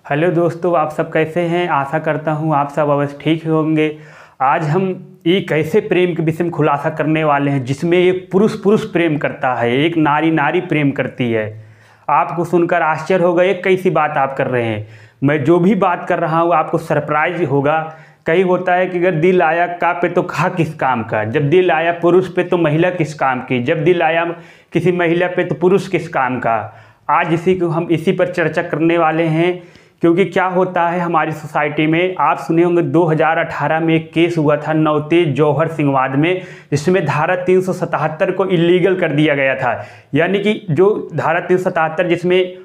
Hello दोस्तों, आप सब कैसे हैं। आशा करता हूं आप सब अवश्य ठीक होंगे। आज हम एक ऐसे प्रेम के विषय में खुलासा करने वाले हैं जिसमें एक पुरुष पुरुष प्रेम करता है, एक नारी नारी प्रेम करती है। आपको सुनकर आश्चर्य होगा ये कैसी बात आप कर रहे हैं। मैं जो भी बात कर रहा हूँ आपको सरप्राइज होगा। कहीं होता है कि अगर दिल आया का पे तो खा किस काम का, जब दिल आया पुरुष पे तो महिला किस काम की, जब दिल आया किसी महिला पे तो पुरुष किस काम का। आज इसी पर चर्चा करने वाले हैं। क्योंकि क्या होता है हमारी सोसाइटी में, आप सुने होंगे 2018 में एक केस हुआ था नवतेज जौहर सिंहवाद में, जिसमें धारा 377 को इलीगल कर दिया गया था। यानी कि जो धारा 377 जिसमें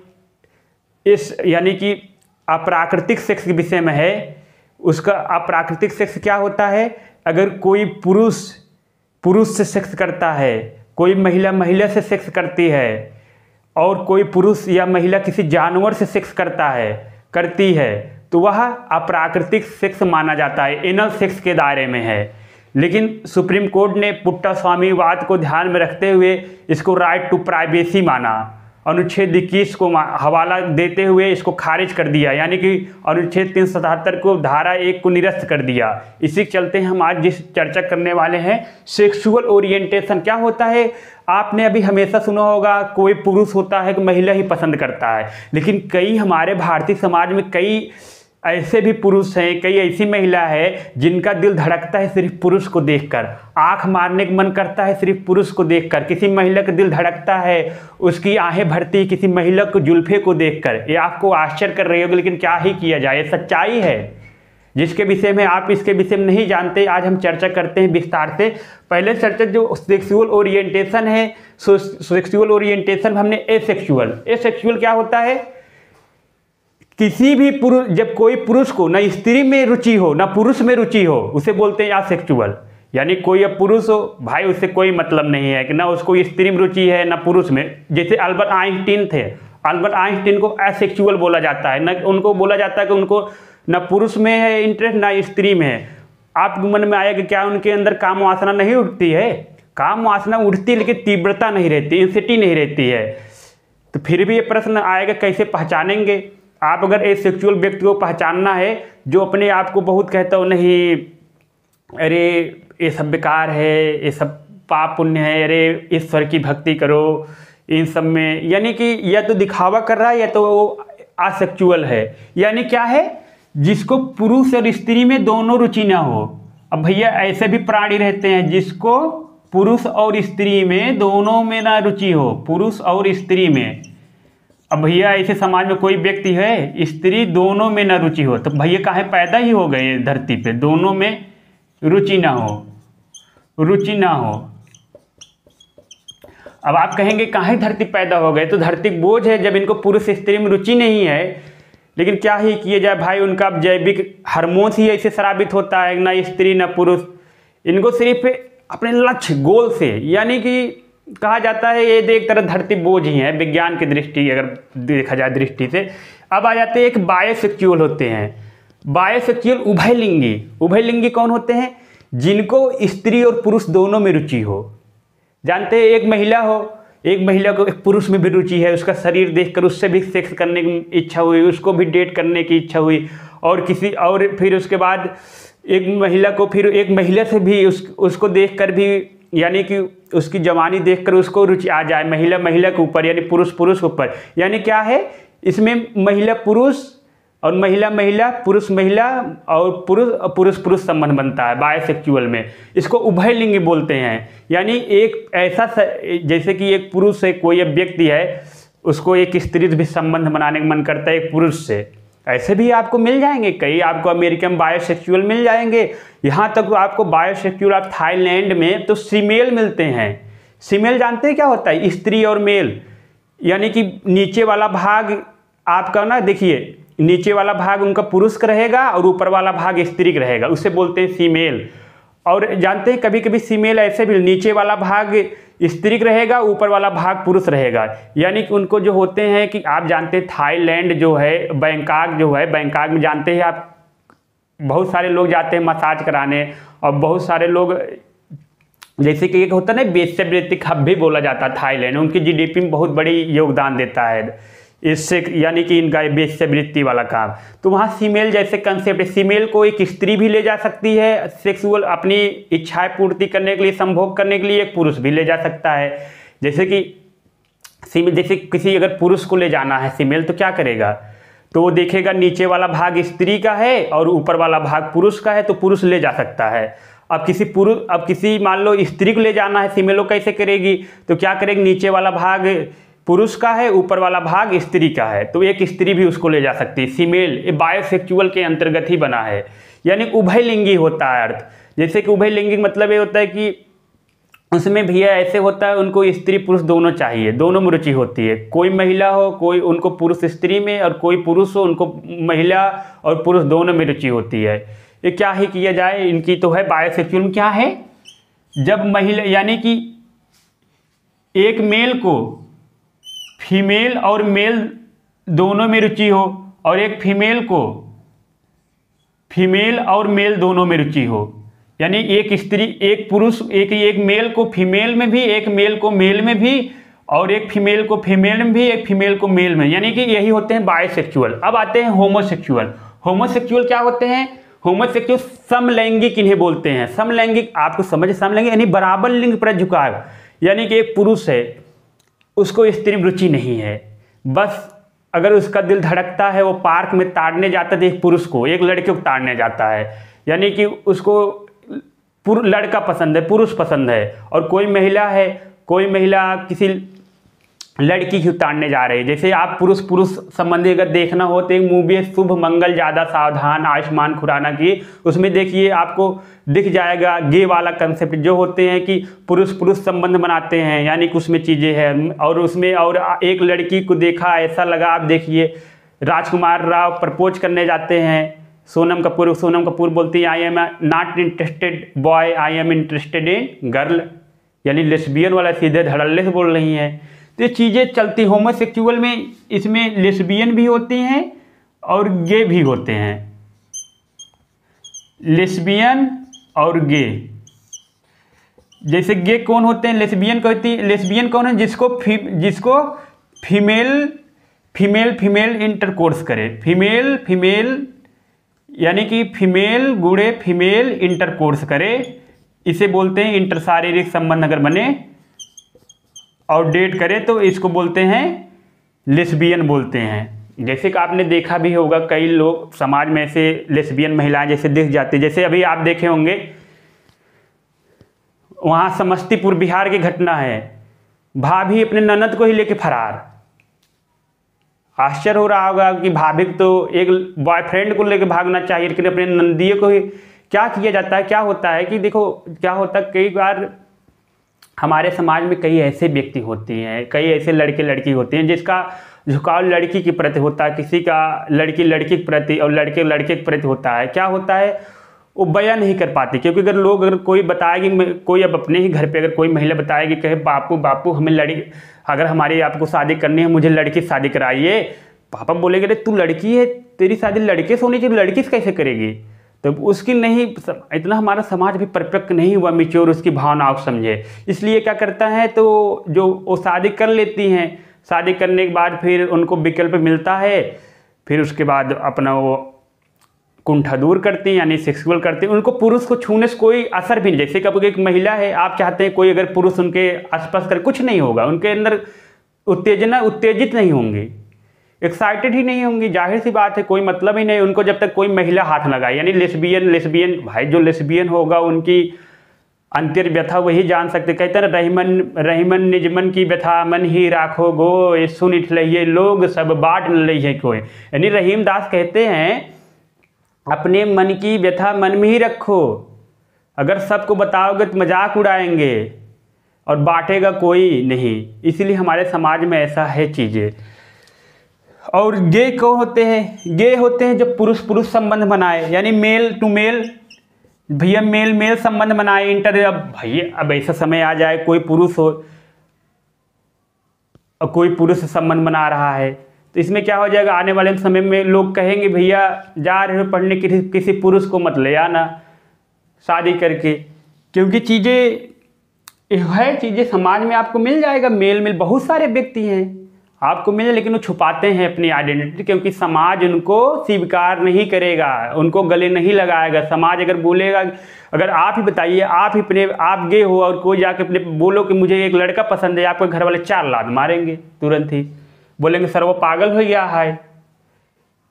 इस यानी कि अप्राकृतिक सेक्स के विषय में है, उसका अप्राकृतिक सेक्स क्या होता है। अगर कोई पुरुष पुरुष से सेक्स करता है, कोई महिला महिला से सेक्स करती है, और कोई पुरुष या महिला किसी जानवर से सेक्स करती है तो वह अप्राकृतिक सेक्स माना जाता है, एनल सेक्स के दायरे में है। लेकिन सुप्रीम कोर्ट ने पुट्टास्वामीवाद को ध्यान में रखते हुए इसको राइट टू प्राइवेसी माना। अनुच्छेद 21 को हवाला देते हुए इसको खारिज कर दिया, यानी कि अनुच्छेद 377 को धारा 1 को निरस्त कर दिया। इसी के चलते हम आज जिस चर्चा करने वाले हैं, सेक्सुअल ओरिएंटेशन क्या होता है। आपने अभी हमेशा सुना होगा कोई पुरुष होता है कि महिला ही पसंद करता है, लेकिन कई हमारे भारतीय समाज में कई ऐसे भी पुरुष हैं, कई ऐसी महिला है जिनका दिल धड़कता है सिर्फ पुरुष को देखकर, आंख मारने का मन करता है सिर्फ पुरुष को देखकर। किसी महिला का दिल धड़कता है, उसकी आहें भरती है किसी महिला को जुल्फे को देखकर। ये आपको आश्चर्य कर रही होगी, लेकिन क्या ही किया जाए, ये सच्चाई है जिसके विषय में आप इसके विषय में नहीं जानते। आज हम चर्चा करते हैं विस्तार से। पहले चर्चा जो सेक्सुअल ओरिएंटेशन है, सेक्सुअल ओरिएंटेशन हमने एसेक्सुअल क्या होता है। किसी भी पुरुष, जब कोई पुरुष को ना स्त्री में रुचि हो ना पुरुष में रुचि हो, उसे बोलते हैं असेक्सुअल। यानी कोई अब पुरुष हो भाई, उससे कोई मतलब नहीं है कि ना उसको स्त्री में रुचि है ना पुरुष में। जैसे अल्बर्ट आइंस्टीन थे, अल्बर्ट आइंस्टीन को असेक्सुअल बोला जाता है, ना उनको बोला जाता है कि उनको ना पुरुष में है इंटरेस्ट ना स्त्री में है। आपके मन में आया कि क्या उनके अंदर काम वासना नहीं उठती है। काम वासना उठती है लेकिन तीव्रता नहीं रहती, इंटेंसिटी नहीं रहती है। तो फिर भी ये प्रश्न आएगा कैसे पहचानेंगे आप। अगर एक सेक्सुअल व्यक्ति को पहचानना है जो अपने आप को बहुत कहता हो नहीं, अरे ये सब बेकार है, ये सब पाप पुण्य है, अरे ईश्वर की भक्ति करो, इन सब में, यानी कि या तो दिखावा कर रहा है या तो वो असेक्सुअल है। यानी क्या है, जिसको पुरुष और स्त्री में दोनों रुचि ना हो। अब भैया ऐसे भी प्राणी रहते हैं जिसको पुरुष और स्त्री में दोनों में ना रुचि हो, पुरुष और स्त्री में। अब भैया ऐसे समाज में कोई व्यक्ति है स्त्री दोनों में ना रुचि हो, तो भैया काहे पैदा ही हो गए धरती पे, दोनों में रुचि ना हो। अब आप कहेंगे काहे धरती पैदा हो गए, तो धरती बोझ है जब इनको पुरुष स्त्री में रुचि नहीं है। लेकिन क्या ही किया जाए भाई, उनका जैविक हार्मोन्स ही ऐसे शराबित होता है, ना स्त्री ना पुरुष। इनको सिर्फ अपने लक्ष्य गोल से, यानी कि कहा जाता है ये एक तरह धरती बोझ ही है विज्ञान की दृष्टि, अगर देखा जाए दृष्टि से। अब आ जाते हैं एक बायोसेक्सुअल होते हैं। बायोसेक्सुअल उभयलिंगी कौन होते हैं, जिनको स्त्री और पुरुष दोनों में रुचि हो। जानते हैं एक महिला को एक पुरुष में भी रुचि है, उसका शरीर देखकर उससे भी सेक्स करने की इच्छा हुई, उसको भी डेट करने की इच्छा हुई, और फिर उसके बाद एक महिला को फिर एक महिला से भी उसको देखकर भी, यानी कि उसकी जवानी देखकर उसको रुचि आ जाए, महिला के ऊपर, यानी पुरुष के ऊपर। यानी क्या है, इसमें महिला पुरुष और महिला पुरुष महिला और पुरुष संबंध बनता है बायोसेक्सुअल में। इसको उभयलिंगी बोलते हैं। यानी एक ऐसा जैसे कि एक पुरुष से कोई व्यक्ति है, उसको एक स्त्री भी संबंध बनाने का मन करता है एक पुरुष से। ऐसे भी आपको मिल जाएंगे कई, आपको अमेरिकन बायोसेक्सुअल मिल जाएंगे। यहाँ तक आपको बायोसेक्सुअल आप थाईलैंड में तो फीमेल मिलते हैं। फीमेल जानते हैं क्या होता है, स्त्री और मेल। यानी कि नीचे वाला भाग आपका ना, देखिए नीचे वाला भाग उनका पुरुष का रहेगा और ऊपर वाला भाग स्त्री का रहेगा, उसे बोलते हैं फीमेल। और जानते हैं कभी कभी फीमेल ऐसे भी नीचे वाला भाग स्त्री का रहेगा, ऊपर वाला भाग पुरुष रहेगा। यानी कि उनको जो होते हैं कि आप जानते हैं थाईलैंड जो है, बैंकॉक में जानते हैं आप, बहुत सारे लोग जाते हैं मसाज कराने, और बहुत सारे लोग जैसे कि एक होता है ना वेश्यावृत्ति हब भी बोला जाता है थाईलैंड, उनकी जीडीपी में बहुत बड़ी योगदान देता है। इससे यानी कि इनका वेश्यावृत्ति वाला काम। तो वहाँ फीमेल जैसे कंसेप्ट है, फीमेल को एक स्त्री भी ले जा सकती है सेक्सुअल अपनी इच्छाएं पूर्ति करने के लिए, संभोग करने के लिए, एक पुरुष भी ले जा सकता है। जैसे कि फीमेल, जैसे किसी अगर पुरुष को ले जाना है फीमेल तो क्या करेगा, तो वो देखेगा नीचे वाला भाग स्त्री का है और ऊपर वाला भाग पुरुष का है, तो पुरुष ले जा सकता है। अब किसी मान लो स्त्री को ले जाना है फीमेल, कैसे करेगी, तो क्या करेगी, नीचे वाला भाग पुरुष का है, ऊपर वाला भाग स्त्री का है, तो एक स्त्री भी उसको ले जा सकती है। फीमेल बायोसेक्सुअल के अंतर्गत ही बना है, यानी उभयलिंगी होता है अर्थ। जैसे कि उभयलिंगी मतलब ये होता है कि उसमें भैया ऐसे होता है, उनको स्त्री पुरुष दोनों चाहिए, दोनों में रुचि होती है। कोई महिला हो, कोई उनको पुरुष स्त्री में, और कोई पुरुष हो उनको महिला और पुरुष दोनों में रुचि होती है। ये क्या ही किया जाए, इनकी तो है बायोसेक्सुअल में क्या है, जब महिला यानी कि एक मेल को फीमेल और मेल दोनों में रुचि हो, और एक फीमेल को फीमेल और मेल दोनों में रुचि हो, यानी एक स्त्री एक पुरुष एक मेल को फीमेल में भी, एक मेल को मेल में भी, और एक फीमेल को फीमेल में भी, एक फीमेल को मेल में, यानी कि यही होते हैं बायोसेक्सुअल। अब आते हैं होमोसेक्सुअल। होमोसेक्सुअल क्या होते हैं, होमोसेक्सुअल समलैंगिक इन्हें बोलते हैं। समलैंगिक आपको समझ, समलैंगिक यानी बराबर लिंग पर झुकाव, यानी कि एक पुरुष है उसको स्त्री में रुचि नहीं है, बस अगर उसका दिल धड़कता है वो पार्क में ताड़ने जाता है, एक पुरुष को एक लड़के को ताड़ने जाता है, यानी कि उसको लड़का पसंद है, पुरुष पसंद है। और कोई महिला किसी लड़की की उतारने जा रही है। जैसे आप पुरुष संबंधी अगर देखना हो तो एक मूवी है शुभ मंगल ज़्यादा सावधान, आयुष्मान खुराना की, उसमें देखिए आपको दिख जाएगा गे वाला कंसेप्ट जो होते हैं कि पुरुष संबंध बनाते हैं, यानी कि उसमें चीज़ें हैं। और उसमें और एक लड़की को देखा ऐसा लगा, आप देखिए राजकुमार राव प्रपोज करने जाते हैं, सोनम कपूर बोलती है I am not interested boy, I am interested in girl, यानी लेस्बियन वाला सीधे धड़ल्ले से बोल रही हैं। तो ये चीज़ें चलती। होमोसेक्सुअल में इसमें लेस्बियन भी होती हैं और गे भी होते हैं, लेस्बियन और गे। जैसे गे कौन होते हैं, लेस्बियन कौन है, जिसको फीमेल इंटरकोर्स करे, फीमेल यानी कि फीमेल गुड़े फीमेल इंटरकोर्स करे, इसे बोलते हैं इंटरशारीरिक संबंध अगर बने और डेट करे तो इसको बोलते हैं लेस्बियन बोलते हैं। जैसे कि आपने देखा भी होगा कई लोग समाज में ऐसे लेस्बियन महिलाएं जैसे दिख जाती, जैसे अभी आप देखे होंगे वहाँ समस्तीपुर बिहार की घटना है, भाभी अपने ननद को ही लेके फरार। आश्चर्य हो रहा होगा कि भाभी तो एक बॉयफ्रेंड को लेके भागना चाहिए, लेकिन अपने नंदिये को ही क्या किया जाता है। क्या होता है कि देखो क्या होता है, कई बार हमारे समाज में कई ऐसे व्यक्ति होती हैं, कई ऐसे लड़के लड़की होते हैं जिसका झुकाव लड़की के प्रति होता है, किसी का लड़की के प्रति और लड़के के प्रति होता है। क्या होता है वो बयान नहीं कर पाती, क्योंकि अगर कोई बताएगी, कोई अब अपने ही घर पे अगर कोई महिला बताएगी, कहे बापू हमें अगर हमारी आपको शादी करनी है, मुझे लड़की से शादी कराइए, पापा बोलेंगे अरे तू लड़की है, तेरी शादी लड़के से होनी चाहिए, लड़की से कैसे करेगी। तो उसकी नहीं, इतना हमारा समाज भी परफेक्ट नहीं हुआ, मैच्योर उसकी भावनाओं को समझे, इसलिए क्या करता है तो जो वो शादी कर लेती हैं, शादी करने के बाद फिर उनको विकल्प मिलता है, फिर उसके बाद अपना वो कुंठा दूर करती हैं, यानी सेक्सुअल करती हैं। उनको पुरुष को छूने से कोई असर भी नहीं। जैसे कभी एक महिला है, आप चाहते हैं कोई अगर पुरुष उनके आसपास करे, कुछ नहीं होगा, उनके अंदर उत्तेजित नहीं होंगी, एक्साइटेड ही नहीं होंगी, जाहिर सी बात है, कोई मतलब ही नहीं उनको जब तक कोई महिला हाथ लगाए। यानी लेस्बियन भाई, जो लेस्बियन होगा उनकी अंतर व्यथा वही जान सकते। कहते हैं रहीमन निजमन की व्यथा मन ही राखो गो, ये सुन इठलइये लोग सब बाट न लइहे कोई। यानी रहीम दास कहते हैं अपने मन की व्यथा मन में ही रखो, अगर सबको बताओगे तो मजाक उड़ाएंगे और बांटेगा कोई नहीं। इसलिए हमारे समाज में ऐसा है चीज़ें। और गे कौन होते हैं, गे होते हैं जो पुरुष संबंध बनाए, यानी मेल टू मेल, भैया मेल संबंध बनाए अब भैया अब ऐसा समय आ जाए कोई पुरुष हो और कोई पुरुष संबंध बना रहा है, तो इसमें क्या हो जाएगा, आने वाले समय में लोग कहेंगे भैया जा रहे हो पढ़ने, किसी पुरुष को मत ले आना शादी करके, क्योंकि चीज़ें समाज में आपको मिल जाएगा। मेल बहुत सारे व्यक्ति हैं, आपको मिले, लेकिन वो छुपाते हैं अपनी आइडेंटिटी, क्योंकि समाज उनको स्वीकार नहीं करेगा, उनको गले नहीं लगाएगा। समाज अगर बोलेगा, अगर आप ही बताइए, आप गे हो और कोई जाके अपने बोलो कि मुझे एक लड़का पसंद है, आपके घर वाले 4 लात मारेंगे तुरंत ही, बोलेंगे सर वो पागल हो गया है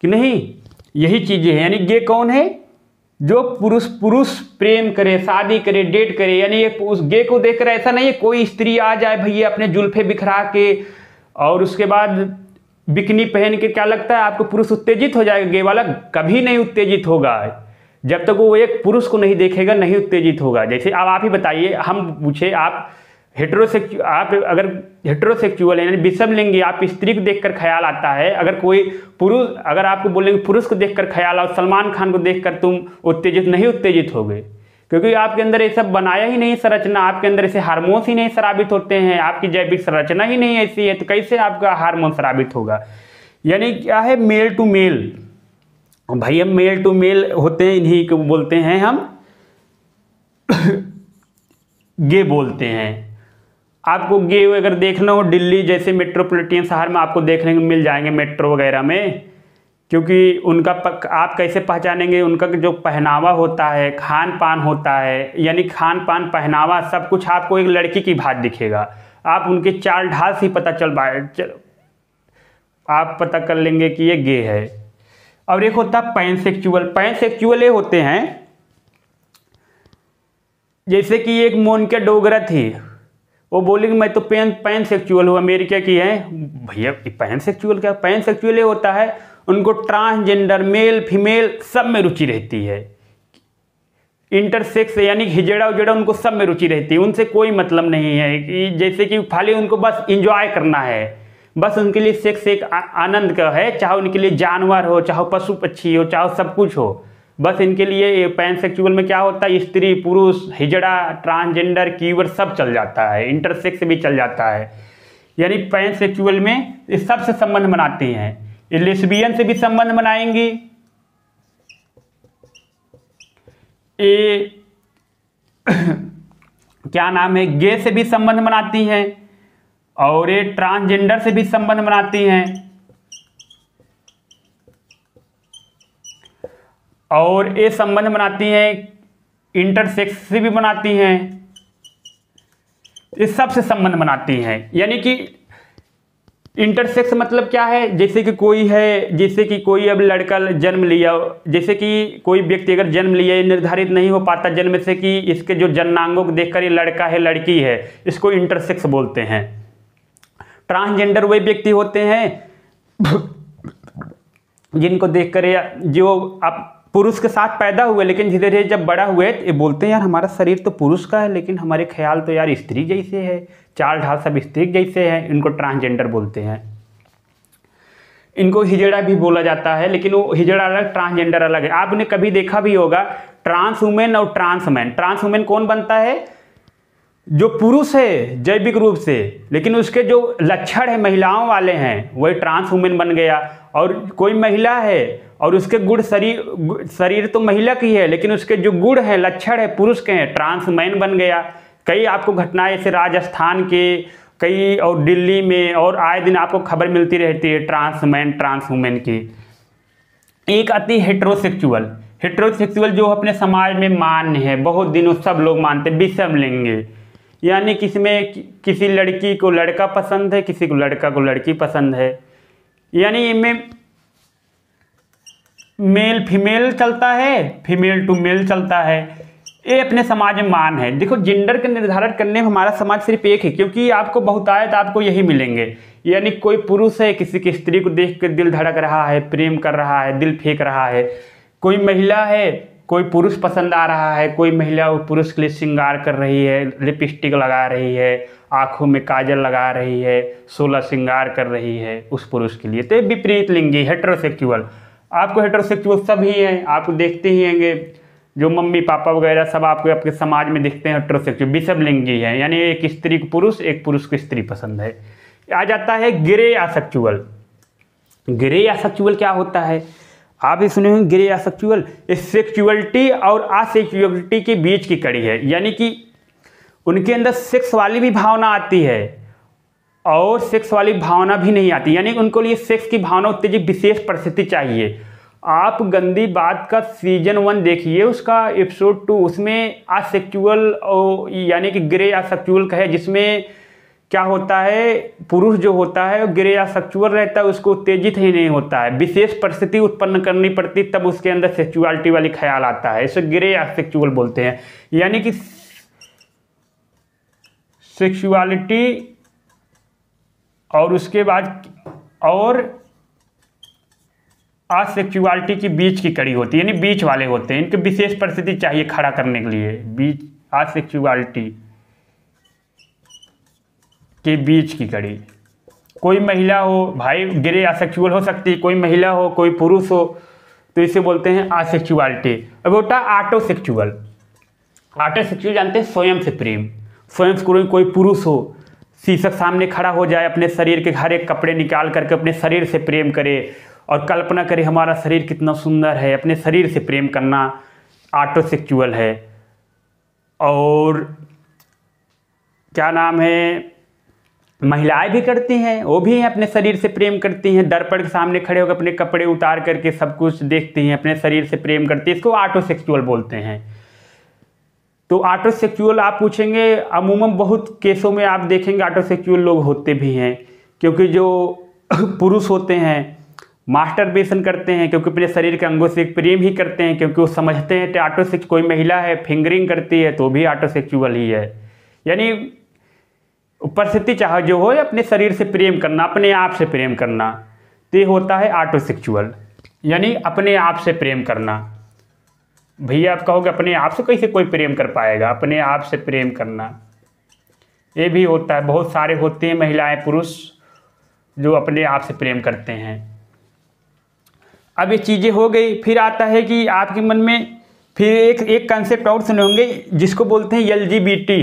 कि नहीं। यही चीज़ें हैं। यानी गे कौन है? जो पुरुष प्रेम करे, शादी करे, डेट करे। यानी एक उस गे को देखकर ऐसा नहीं है कोई स्त्री आ जाए भैया अपने जुल्फे बिखरा के और उसके बाद बिकनी पहन के, क्या लगता है आपको पुरुष उत्तेजित हो जाएगा? गे वाला कभी नहीं उत्तेजित होगा, जब तक वो एक पुरुष को नहीं देखेगा नहीं उत्तेजित होगा। जैसे अब आप ही बताइए, हम पूछे आप अगर हेटेरोसेक्सुअल है यानी विषमलिंगी, आप स्त्री को देखकर ख्याल आता है, अगर कोई पुरुष, अगर आपको बोलेंगे पुरुष को देखकर ख्याल आओ, सलमान खान को देखकर तुम उत्तेजित नहीं उत्तेजित होगे, क्योंकि आपके अंदर ये सब बनाया ही नहीं संरचना, आपके अंदर ऐसे हार्मोन्स ही नहीं स्रावित होते हैं, आपकी जैविक संरचना ही नहीं ऐसी है, तो कैसे आपका हार्मोन स्रावित होगा? यानी क्या है, मेल टू मेल। भाई हम मेल टू मेल होते हैं, इन्हीं को बोलते हैं हम गे बोलते हैं। आपको गे अगर देखना हो दिल्ली जैसे मेट्रोपॉलिटन शहर में आपको देखने को मिल जाएंगे, मेट्रो वगैरह में, क्योंकि उनका आप कैसे पहचानेंगे? उनका जो पहनावा होता है, खान पान होता है, यानी खान पान पहनावा सब कुछ आपको एक लड़की की भांति दिखेगा। आप उनके चाल ढाल से ही आप पता कर लेंगे कि ये गे है। और एक होता है पैनसेक्चुअल ये होते हैं, जैसे कि एक मोनिका डोगरा थी, वो बोलेगी मैं तो पैनसेक्चुअल हूँ, अमेरिका की है। भैया पैनसेक्चुअल क्या? पैनसेक्चुअल ये होता है उनको ट्रांसजेंडर, मेल फीमेल सब में रुचि रहती है, इंटरसेक्स यानी हिजड़ा उजड़ा उनको सब में रुचि रहती है, उनसे कोई मतलब नहीं है कि जैसे कि खाली उनको बस इंजॉय करना है, बस उनके लिए सेक्स एक आनंद का है, चाहे उनके लिए जानवर हो, चाहे पशु पक्षी हो, चाहे सब कुछ हो, बस इनके लिए। पैनसेक्सुअल में क्या होता है, स्त्री पुरुष हिजड़ा ट्रांसजेंडर कीवर्ड सब चल जाता है, इंटरसेक्स भी चल जाता है। यानी पैनसेक्सुअल में ये सबसे संबंध बनाते हैं, ये लेस्बियन से भी संबंध बनाएंगी, ये क्या नाम है, गे से भी संबंध बनाती हैं, और ये ट्रांसजेंडर से भी संबंध बनाती हैं, और ये संबंध बनाती हैं इंटरसेक्स से भी बनाती हैं, इस सब से संबंध बनाती हैं। यानी कि इंटरसेक्स मतलब क्या है, जैसे कि कोई है, जैसे कि कोई अब लड़का जन्म लिया, जैसे कि कोई व्यक्ति अगर जन्म लिया, ये निर्धारित नहीं हो पाता जन्म से कि इसके जो जन्नांगों को देखकर ये लड़का है लड़की है, इसको इंटरसेक्स बोलते हैं। ट्रांसजेंडर वे व्यक्ति होते हैं जिनको देखकर जो आप पुरुष के साथ पैदा हुए, लेकिन धीरे धीरे जब बड़ा हुए ये बोलते हैं यार हमारा शरीर तो पुरुष का है, लेकिन हमारे ख्याल तो यार स्त्री जैसे है, चाल ढाल सब स्त्री जैसे है, इनको ट्रांसजेंडर बोलते हैं। इनको हिजड़ा भी बोला जाता है, लेकिन वो हिजड़ा अलग ट्रांसजेंडर अलग है। आपने कभी देखा भी होगा ट्रांस वुमेन और ट्रांस मैन। ट्रांस वुमेन कौन बनता है? जो पुरुष है जैविक रूप से, लेकिन उसके जो लक्षण है महिलाओं वाले हैं वही ट्रांस वुमेन बन गया। और कोई महिला है और उसके गुण शरीर तो महिला की है, लेकिन उसके जो गुण है लक्षण है पुरुष के हैं, ट्रांस मैन बन गया। कई आपको घटनाएं ऐसे राजस्थान के कई और दिल्ली में और आए दिन आपको खबर मिलती रहती है ट्रांस मैन ट्रांस वुमेन की। एक आती हेटेरोसेक्सुअल जो अपने समाज में मान्य है, बहुत दिनों सब लोग मानते हैं, विषमलिंगी, यानी किसी लड़की को लड़का पसंद है, किसी को लड़का को लड़की पसंद है, यानी इनमें मेल फीमेल चलता है, फीमेल टू मेल चलता है। ये अपने समाज में मान है। देखो जेंडर का निर्धारण करने में हमारा समाज सिर्फ एक है, क्योंकि आपको बहुतायत आपको यही मिलेंगे। यानी कोई पुरुष है किसी की स्त्री को देख कर दिल धड़क रहा है, प्रेम कर रहा है, दिल फेंक रहा है। कोई महिला है, कोई पुरुष पसंद आ रहा है, कोई महिला वो पुरुष के लिए श्रृंगार कर रही है, लिपस्टिक लगा रही है, आंखों में काजल लगा रही है, 16 श्रृंगार कर रही है उस पुरुष के लिए। तो विपरीत लिंगी हेटेरोसेक्सुअल। आपको हेटेरोसेक्सुअल सब ही हैं, आप देखते ही होंगे जो मम्मी पापा वगैरह सब आपको आपके समाज में दिखते हैं हेटेरोसेक्सुअल, विषमलिंगी है, यानी एक स्त्री को पुरुष एक पुरुष को स्त्री पसंद है। आ जाता है ग्रे एसेक्सुअल। ग्रे एसेक्सुअल क्या होता है? आप ही सुने होंगे ग्रे एसेक्सुअल। सेक्सुअलिटी और असेक्सुअलिटी के बीच की कड़ी है, यानी कि उनके अंदर सेक्स वाली भी भावना आती है और सेक्स वाली भावना भी नहीं आती, यानी कि उनको लिए सेक्स की भावना उत्तेजित विशेष परिस्थिति चाहिए। आप गंदी बात का सीजन 1 देखिए, उसका एपिसोड 2, उसमें असेक्सुअल यानी कि ग्रे असेक्सुअल का है, जिसमें क्या होता है, पुरुष जो होता है वो ग्रे असेक्सुअल रहता है, उसको उत्तेजित ही नहीं होता है, विशेष परिस्थिति उत्पन्न करनी पड़ती तब उसके अंदर सेक्सुअलिटी वाली ख्याल आता है, इसे ग्रे असेक्सुअल बोलते हैं। यानी कि सेक्सुअलिटी और उसके बाद और असेक्सुअलिटी की बीच की कड़ी होती है, यानी बीच वाले होते हैं, इनके विशेष परिस्थिति चाहिए खड़ा करने के लिए, बीच असेक्सुअलिटी के बीच की कड़ी। कोई महिला हो, भाई ग्रे असेक्सुअल हो सकती है, कोई महिला हो, कोई पुरुष हो, तो इसे बोलते हैं असेक्सुअलिटी। अब होता ऑटोसेक्सुअल। ऑटोसेक्सुअल जानते हैं, स्वयं से प्रेम, स्वयं से कोई पुरुष हो, शीशक सामने खड़ा हो जाए, अपने शरीर के हर एक कपड़े निकाल करके अपने शरीर से प्रेम करे और कल्पना करे हमारा शरीर कितना सुंदर है, अपने शरीर से प्रेम करना ऑटोसेक्सुअल है। और क्या नाम है, महिलाएं भी करती हैं, वो भी अपने शरीर से प्रेम करती हैं, दर्पण के सामने खड़े होकर अपने कपड़े उतार करके सब कुछ देखती हैं, अपने शरीर से प्रेम करती हैं, इसको ऑटोसेक्सुअल बोलते हैं। तो ऑटोसेक्सुअल आप पूछेंगे, अमूमन बहुत केसों में आप देखेंगे ऑटोसेक्सुअल लोग होते भी हैं, क्योंकि जो पुरुष होते हैं मास्टरबेशन करते हैं, क्योंकि अपने शरीर के अंगों से प्रेम ही करते हैं, क्योंकि वो समझते हैं कि ऑटोसेक्स, कोई महिला है फिंगरिंग करती है तो भी ऑटोसेक्सुअल ही है। यानी परिस्थिति चाहे जो हो, अपने शरीर से प्रेम करना, अपने आप से प्रेम करना, तो ये होता है ऑटोसेक्सुअल, यानी अपने आप से प्रेम करना। भैया आप कहोगे अपने आप से कैसे कोई प्रेम कर पाएगा, अपने आप से प्रेम करना ये भी होता है, बहुत सारे होते हैं महिलाएं पुरुष जो अपने आप से प्रेम करते हैं। अब ये चीज़ें हो गई, फिर आता है कि आपके मन में फिर एक कंसेप्ट और सुने होंगे जिसको बोलते हैं LGBT।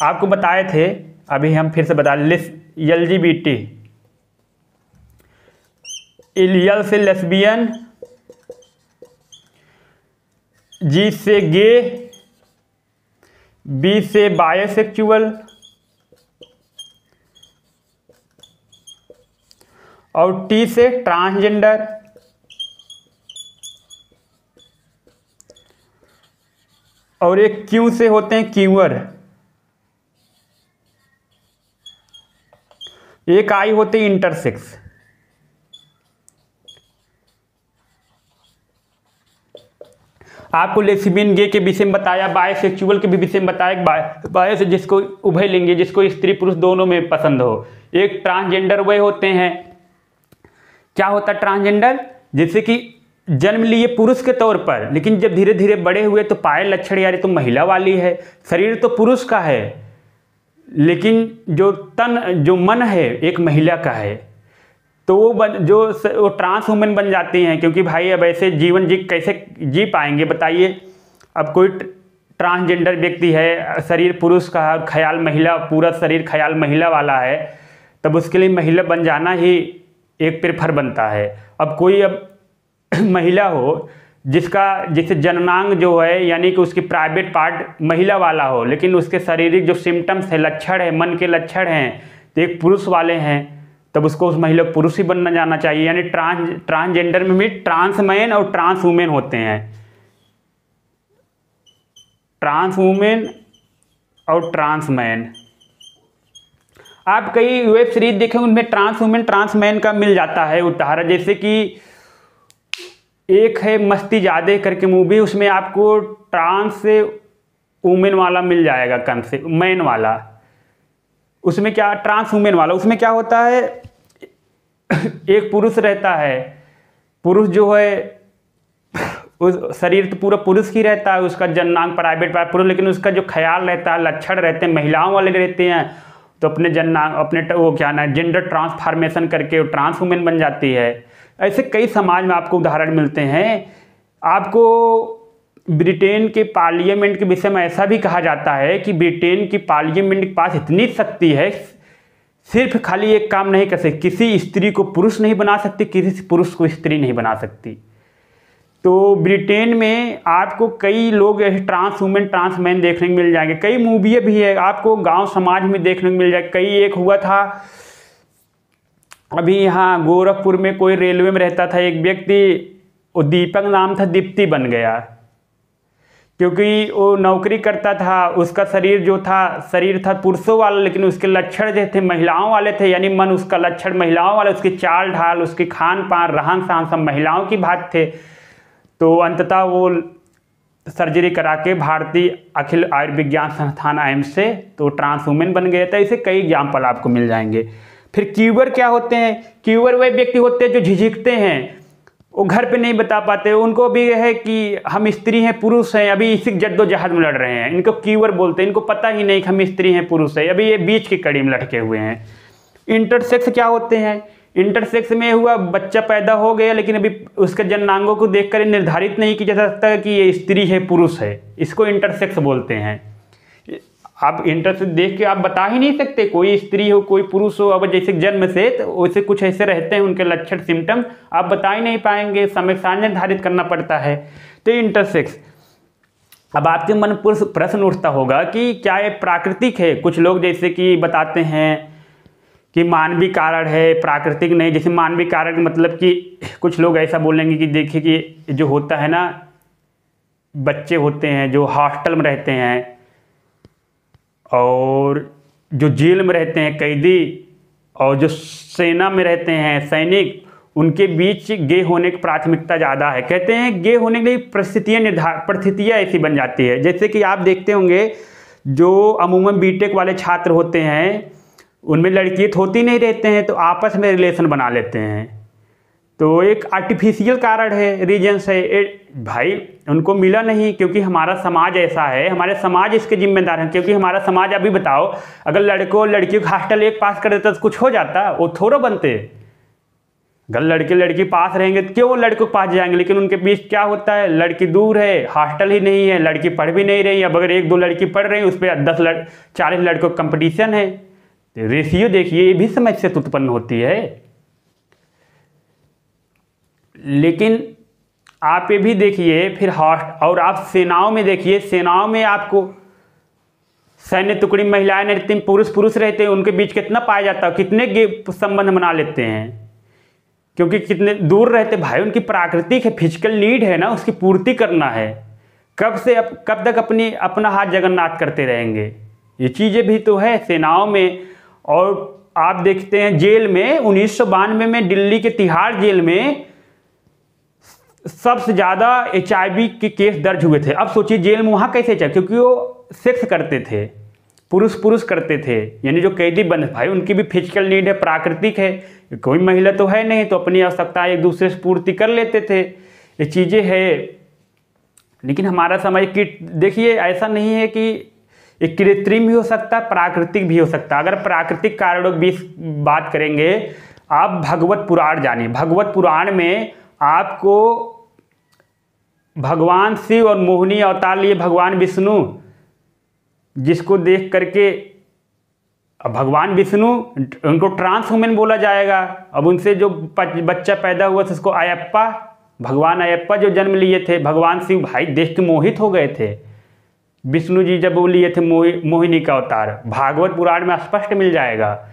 आपको बताए थे, अभी हम फिर से बता ले, LGBT, एल से लेस्बियन, G से गे, B से बायोसेक्सुअल और T से ट्रांसजेंडर। और एक Q से होते हैं क्यूअर। एक I होते हैं इंटरसेक्स। आपको लेस्बियन गे के विषय में बताया, बायोसेक्सुअल के भी विषय में बताया, बायो से जिसको उभय लिंगी, जिसको स्त्री पुरुष दोनों में पसंद हो। एक ट्रांसजेंडर वे होते हैं। क्या होता है ट्रांसजेंडर, जैसे कि जन्म लिए पुरुष के तौर पर, लेकिन जब धीरे धीरे बड़े हुए तो पाए लक्षण यार तो महिला वाली है, शरीर तो पुरुष का है लेकिन जो मन है एक महिला का है, तो वो ट्रांस वुमेन बन जाती हैं। क्योंकि भाई अब ऐसे जीवन कैसे जी पाएंगे बताइए। अब कोई ट्रांसजेंडर व्यक्ति है, शरीर पुरुष का है, ख्याल महिला, पूरा शरीर ख्याल महिला वाला है, तब उसके लिए महिला बन जाना ही एक प्रेफर बनता है। अब कोई महिला हो जैसे जननांग जो है, यानी कि उसकी प्राइवेट पार्ट महिला वाला हो, लेकिन उसके शारीरिक जो सिम्टम्स है, लक्षण है, मन के लक्षण हैं तो एक पुरुष वाले हैं, तब उसको उस महिला पुरुष ही बनना जाना चाहिए। यानी ट्रांसजेंडर में भी ट्रांस मैन और ट्रांस वुमेन होते हैं, ट्रांस वुमेन और ट्रांस मैन। आप कई वेब सीरीज देखेंगे उनमें ट्रांस वुमेन ट्रांस मैन का मिल जाता है उदाहरण। जैसे कि एक है मस्ती ज़्यादा करके मूवी, उसमें आपको ट्रांस से वुमेन वाला मिल जाएगा, कंसेप्ट मैन वाला। उसमें क्या ट्रांस वुमेन वाला, उसमें क्या होता है एक पुरुष रहता है, पुरुष जो है उस शरीर तो पूरा पुरुष ही रहता है, उसका जननांग प्राइवेट पार्ट पुरुष, लेकिन उसका जो ख्याल रहता है, लक्षण रहते हैं महिलाओं वाले रहते हैं, तो अपने जननांग अपने वो क्या ना जेंडर ट्रांसफॉर्मेशन करके वो ट्रांस वुमेन बन जाती है। ऐसे कई समाज में आपको उदाहरण मिलते हैं। आपको ब्रिटेन के पार्लियामेंट के विषय में ऐसा भी कहा जाता है कि ब्रिटेन की पार्लियामेंट के पास इतनी शक्ति है, सिर्फ खाली एक काम नहीं कर सकती, किसी स्त्री को पुरुष नहीं बना सकती, किसी पुरुष को स्त्री नहीं बना सकती। तो ब्रिटेन में आपको कई लोग ट्रांस वुमेन ट्रांस मैन देखने को मिल जाएंगे। कई मूवी भी है आपको गांव समाज में देखने को मिल जाएगी। कई एक हुआ था अभी यहाँ गोरखपुर में कोई रेलवे में रहता था एक व्यक्ति, वो दीपक नाम था, दीप्ति बन गया, क्योंकि वो नौकरी करता था। उसका शरीर था पुरुषों वाला, लेकिन उसके लक्षण जो थे महिलाओं वाले थे, यानी मन उसका लक्षण महिलाओं वाले, उसकी चाल ढाल, उसकी खान पान, रहन सहन सब महिलाओं की बात थे। तो अंततः वो सर्जरी करा के भारतीय अखिल आयुर्विज्ञान संस्थान एम्स से तो ट्रांस वुमेन बन गए थे। ऐसे कई एग्जाम्पल आपको मिल जाएंगे। फिर क्यूअर क्या होते हैं? क्यूअर वह व्यक्ति होते हैं जो झिझकते हैं, वो घर पे नहीं बता पाते, उनको भी है कि हम स्त्री हैं पुरुष हैं, अभी इसी जद्दोजहद में लड़ रहे हैं, इनको क्यूअर बोलते हैं। इनको पता ही नहीं कि हम स्त्री हैं पुरुष हैं, अभी ये बीच की कड़ी में लटके हुए हैं। इंटरसेक्स क्या होते हैं? इंटरसेक्स में हुआ बच्चा पैदा हो गया, लेकिन अभी उसके जननांगों को देखकर निर्धारित नहीं किया जा सकता कि ये स्त्री है पुरुष है, इसको इंटरसेक्स बोलते हैं। आप इंटरसेक्स देख के आप बता ही नहीं सकते कोई स्त्री हो कोई पुरुष हो। अब जैसे जन्म से तो वैसे कुछ ऐसे रहते हैं उनके लक्षण सिम्टम, आप बता ही नहीं पाएंगे, समय सारणी निर्धारित करना पड़ता है। तो इंटरसेक्स, अब आपके मन पर प्रश्न उठता होगा कि क्या ये प्राकृतिक है? कुछ लोग जैसे कि बताते हैं कि मानवीय कारण है, प्राकृतिक नहीं। जैसे मानवीय कारण मतलब कि कुछ लोग ऐसा बोलेंगे कि देखिए कि जो होता है ना, बच्चे होते हैं जो हॉस्टल में रहते हैं और जो जेल में रहते हैं कैदी, और जो सेना में रहते हैं सैनिक, उनके बीच गे होने की प्राथमिकता ज़्यादा है। कहते हैं गे होने के लिए परिस्थितियाँ ऐसी बन जाती है। जैसे कि आप देखते होंगे जो अमूमन बीटेक वाले छात्र होते हैं उनमें लड़की होती नहीं रहते हैं, तो आपस में रिलेशन बना लेते हैं। तो एक आर्टिफिशियल कारण है, रीजन्स है। भाई उनको मिला नहीं, क्योंकि हमारा समाज ऐसा है, हमारे समाज इसके जिम्मेदार हैं। क्योंकि हमारा समाज, अभी बताओ, अगर लड़कों लड़कियों का हॉस्टल एक पास कर देता तो कुछ हो जाता? वो थोड़ा बनते। अगर लड़के लड़की पास रहेंगे तो क्यों लड़कों के पास जाएंगे? लेकिन उनके बीच क्या होता है, लड़की दूर है, हॉस्टल ही नहीं है, लड़की पढ़ भी नहीं रही। अब अगर एक दो लड़की पढ़ रही है उस पर 40 लड़कों का कंपटीशन है। रेशियो देखिए, ये भी समस्या उत्पन्न होती है। लेकिन आप ये भी देखिए फिर और आप सेनाओं में देखिए, सेनाओं में आपको सैन्य टुकड़ी महिलाएं रहती, पुरुष रहते हैं, उनके बीच कितना पाया जाता है, कितने संबंध बना लेते हैं, क्योंकि कितने दूर रहते। भाई उनकी प्राकृतिक है, फिजिकल नीड है ना, उसकी पूर्ति करना है। कब तक अपना हाथ जगन्नाथ करते रहेंगे? ये चीज़ें भी तो है सेनाओं में। और आप देखते हैं जेल में 1992 में दिल्ली के तिहाड़ जेल में सबसे ज़्यादा HIV के केस दर्ज हुए थे। अब सोचिए जेल में वहाँ कैसे चल, क्योंकि वो सेक्स करते थे, पुरुष करते थे, यानी जो कैदी बंद, भाई उनकी भी फिजिकल नीड है, प्राकृतिक है। कोई महिला तो है नहीं, तो अपनी आवश्यकता एक दूसरे से पूर्ति कर लेते थे। ये चीज़ें है। लेकिन हमारा समाज की देखिए, ऐसा नहीं है कि एक कृत्रिम भी हो सकता है, प्राकृतिक भी हो सकता है। अगर प्राकृतिक कारणों की बात करेंगे, आप भगवत पुराण जानिए। भगवत पुराण में आपको भगवान शिव और मोहिनी अवतार लिए भगवान विष्णु, जिसको देख करके भगवान विष्णु, उनको ट्रांस वुमेन बोला जाएगा। अब उनसे जो बच्चा पैदा हुआ था उसको अयप्पा, भगवान अयप्पा जो जन्म लिए थे, भगवान शिव भाई देख के मोहित हो गए थे। विष्णु जी जब वो लिए थे मोहिनी का अवतार, भागवत पुराण में स्पष्ट मिल जाएगा।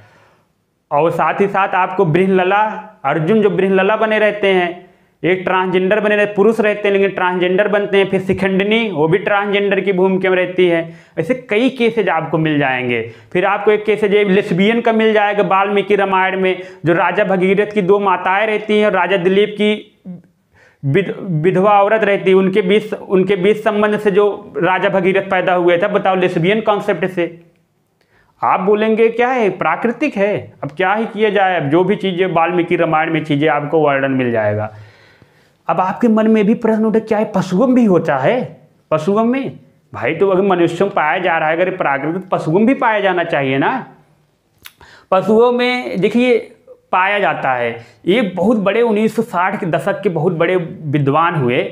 और साथ ही साथ आपको बृहलला, अर्जुन जो बृहलला बने रहते हैं, एक ट्रांसजेंडर बने रहते, पुरुष रहते हैं लेकिन ट्रांसजेंडर बनते हैं। फिर शिखंडनी, वो भी ट्रांसजेंडर की भूमिका में रहती है। ऐसे कई केसेज आपको मिल जाएंगे। फिर आपको एक केसेज लेस्बियन का मिल जाएगा वाल्मीकि रामायण में, जो राजा भगीरथ की 2 माताएं रहती हैं और राजा दिलीप की विधवा औरत रहती है, उनके बीच संबंध से जो राजा भगीरथ पैदा हुए थे। बताओ, लेस्बियन कॉन्सेप्ट से आप बोलेंगे क्या है, प्राकृतिक है। अब क्या ही किया जाए, अब जो भी चीज़ें वाल्मीकि रामायण में चीज़ें आपको वर्णन मिल जाएगा। अब आपके मन में भी प्रश्न उठे, क्या है पशुओं में भी होता है? पशुओं में भाई तो अगर मनुष्यों में पाया जा रहा है, अगर प्राकृतिक पशुओं में भी पाया जाना चाहिए ना। पशुओं में देखिए पाया जाता है। ये बहुत बड़े 1960 के दशक के बहुत बड़े विद्वान हुए,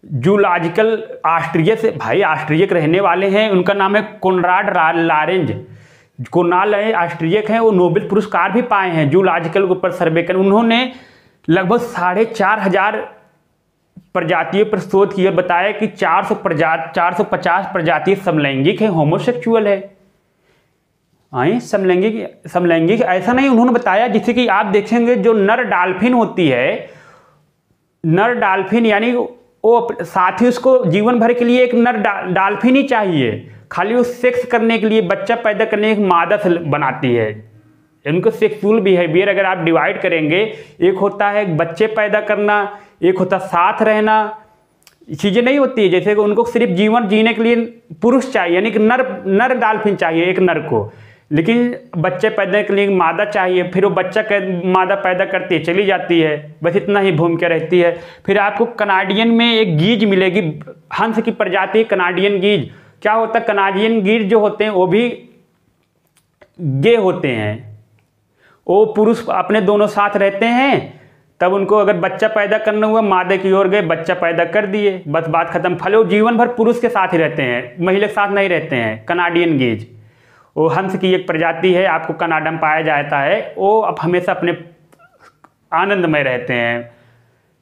जूलॉजिकल ऑस्ट्रिया से, भाई ऑस्ट्रिया के रहने वाले हैं। उनका नाम है कोनराड लारेंज। कोनाल ऑस्ट्रियक हैं, वो नोबेल पुरस्कार भी पाए हैं जूलॉजिकल के ऊपर सर्वे कर। उन्होंने लगभग 4,500 प्रजातियों पर शोध किया, बताया कि 450 प्रजाति समलैंगिक है, होमोसेक्सुअल है। आई समलैंगिक समलैंगिक ऐसा नहीं उन्होंने बताया। जैसे कि आप देखेंगे जो नर डॉल्फिन होती है, नर डॉल्फिन यानी वो साथ ही उसको जीवन भर के लिए एक नर डॉल्फिन ही चाहिए, खाली वो सेक्स करने के लिए, बच्चा पैदा करने की मादा से बनाती है। इनको सेक्सुअल बिहेवियर अगर आप डिवाइड करेंगे, एक होता है बच्चे पैदा करना, एक होता साथ रहना, चीज़ें नहीं होती है। जैसे कि उनको सिर्फ जीवन जीने के लिए पुरुष चाहिए, यानी कि नर डॉल्फिन चाहिए एक नर को, लेकिन बच्चे पैदा के लिए मादा चाहिए। फिर वो बच्चा मादा पैदा करती है, चली जाती है, बस इतना ही भूमिका रहती है। फिर आपको कनाडियन में एक गीज मिलेगी, हंस की प्रजाति कनाडियन गीज। क्या होता है, कनाडियन गीज जो होते हैं वो भी गे होते हैं। वो पुरुष अपने दोनों साथ रहते हैं, तब उनको अगर बच्चा पैदा करना हुआ मादा की ओर गए, बच्चा पैदा कर दिए, बस बात खत्म। फले वो जीवन भर पुरुष के साथ ही रहते हैं, महिला के साथ नहीं रहते हैं। कनाडियन गीज वो हंस की एक प्रजाति है, आपको कनाडा में पाया जाता है। वो अब हमेशा अपने आनंद में रहते हैं,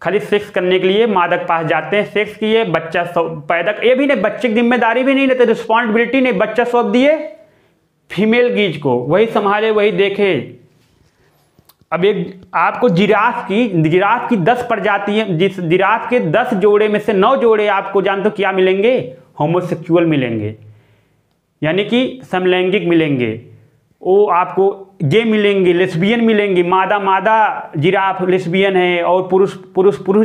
खाली सेक्स करने के लिए मादा के पास जाते हैं, सेक्स किए, बच्चा पैदा, ये भी नहीं, बच्चे की जिम्मेदारी भी नहीं लेते, रिस्पॉन्सिबिलिटी नहीं, बच्चा सौंप दिए फीमेल गीज को, वही संभाले वही देखे। अब एक आपको जिराफ की 10 प्रजातियाँ, जिस जिराफ के 10 जोड़े में से 9 जोड़े आपको जानते हो क्या मिलेंगे, होमोसेक्सुअल मिलेंगे, यानी कि समलैंगिक मिलेंगे। वो आपको गे मिलेंगे, लेस्बियन मिलेंगे, मादा जिराफ लेस्बियन है, और पुरुष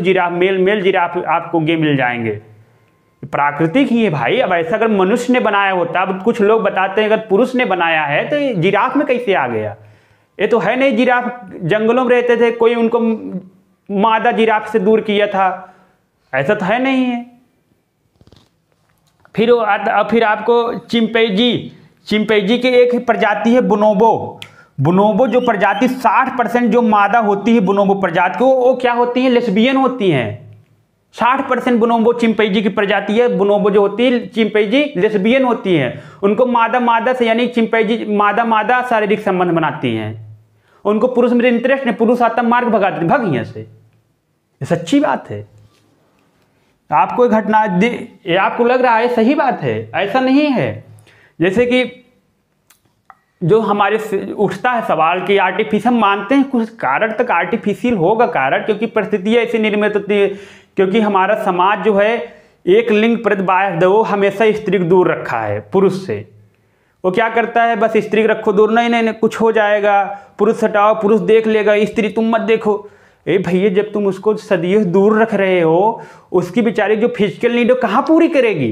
जिराफ, मेल जिराफ आपको गे मिल जाएंगे। प्राकृतिक ही है भाई। अब ऐसा अगर मनुष्य ने बनाया होता, अब कुछ लोग बताते हैं अगर पुरुष ने बनाया है तो ये जिराफ में कैसे आ गया? ये तो है नहीं, जिराफ जंगलों में रहते थे, कोई उनको मादा जिराफ से दूर किया था, ऐसा तो है नहीं है। फिर आपको चिंपैंजी की एक प्रजाति है बोनोबो जो प्रजाति 60% जो मादा होती है बोनोबो प्रजाति को, वो क्या होती है, लेस्बियन होती हैं। 60% बोनोबो चिंपैंजी की प्रजाति है, बोनोबो जो होती है चिंपैंजी लेस्बियन होती हैं। उनको मादा से, यानी चिंपैंजी मादा शारीरिक संबंध बनाती हैं। उनको पुरुष में इंटरेस्ट नहीं, पुरुष आता मार्ग भगाते, भाग यहाँ से। ये सच्ची बात है। आपको घटना ये आपको लग रहा है सही बात है, ऐसा नहीं है। जैसे कि जो हमारे उठता है सवाल कि आर्टिफिशियल, हम मानते हैं कुछ कारण तक आर्टिफिशियल होगा कारण, क्योंकि परिस्थितियाँ ऐसी निर्मित होती है, क्योंकि हमारा समाज जो है एक लिंग प्रतिबाध वो हमेशा स्त्री को दूर रखा है पुरुष से। वो क्या करता है, बस स्त्री को रखो दूर, नहीं कुछ हो जाएगा, पुरुष हटाओ, पुरुष देख लेगा, स्त्री तुम मत देखो। भैया जब तुम उसको सदियों से दूर रख रहे हो, उसकी बेचारी जो फिजिकल नीड हो कहाँ पूरी करेगी?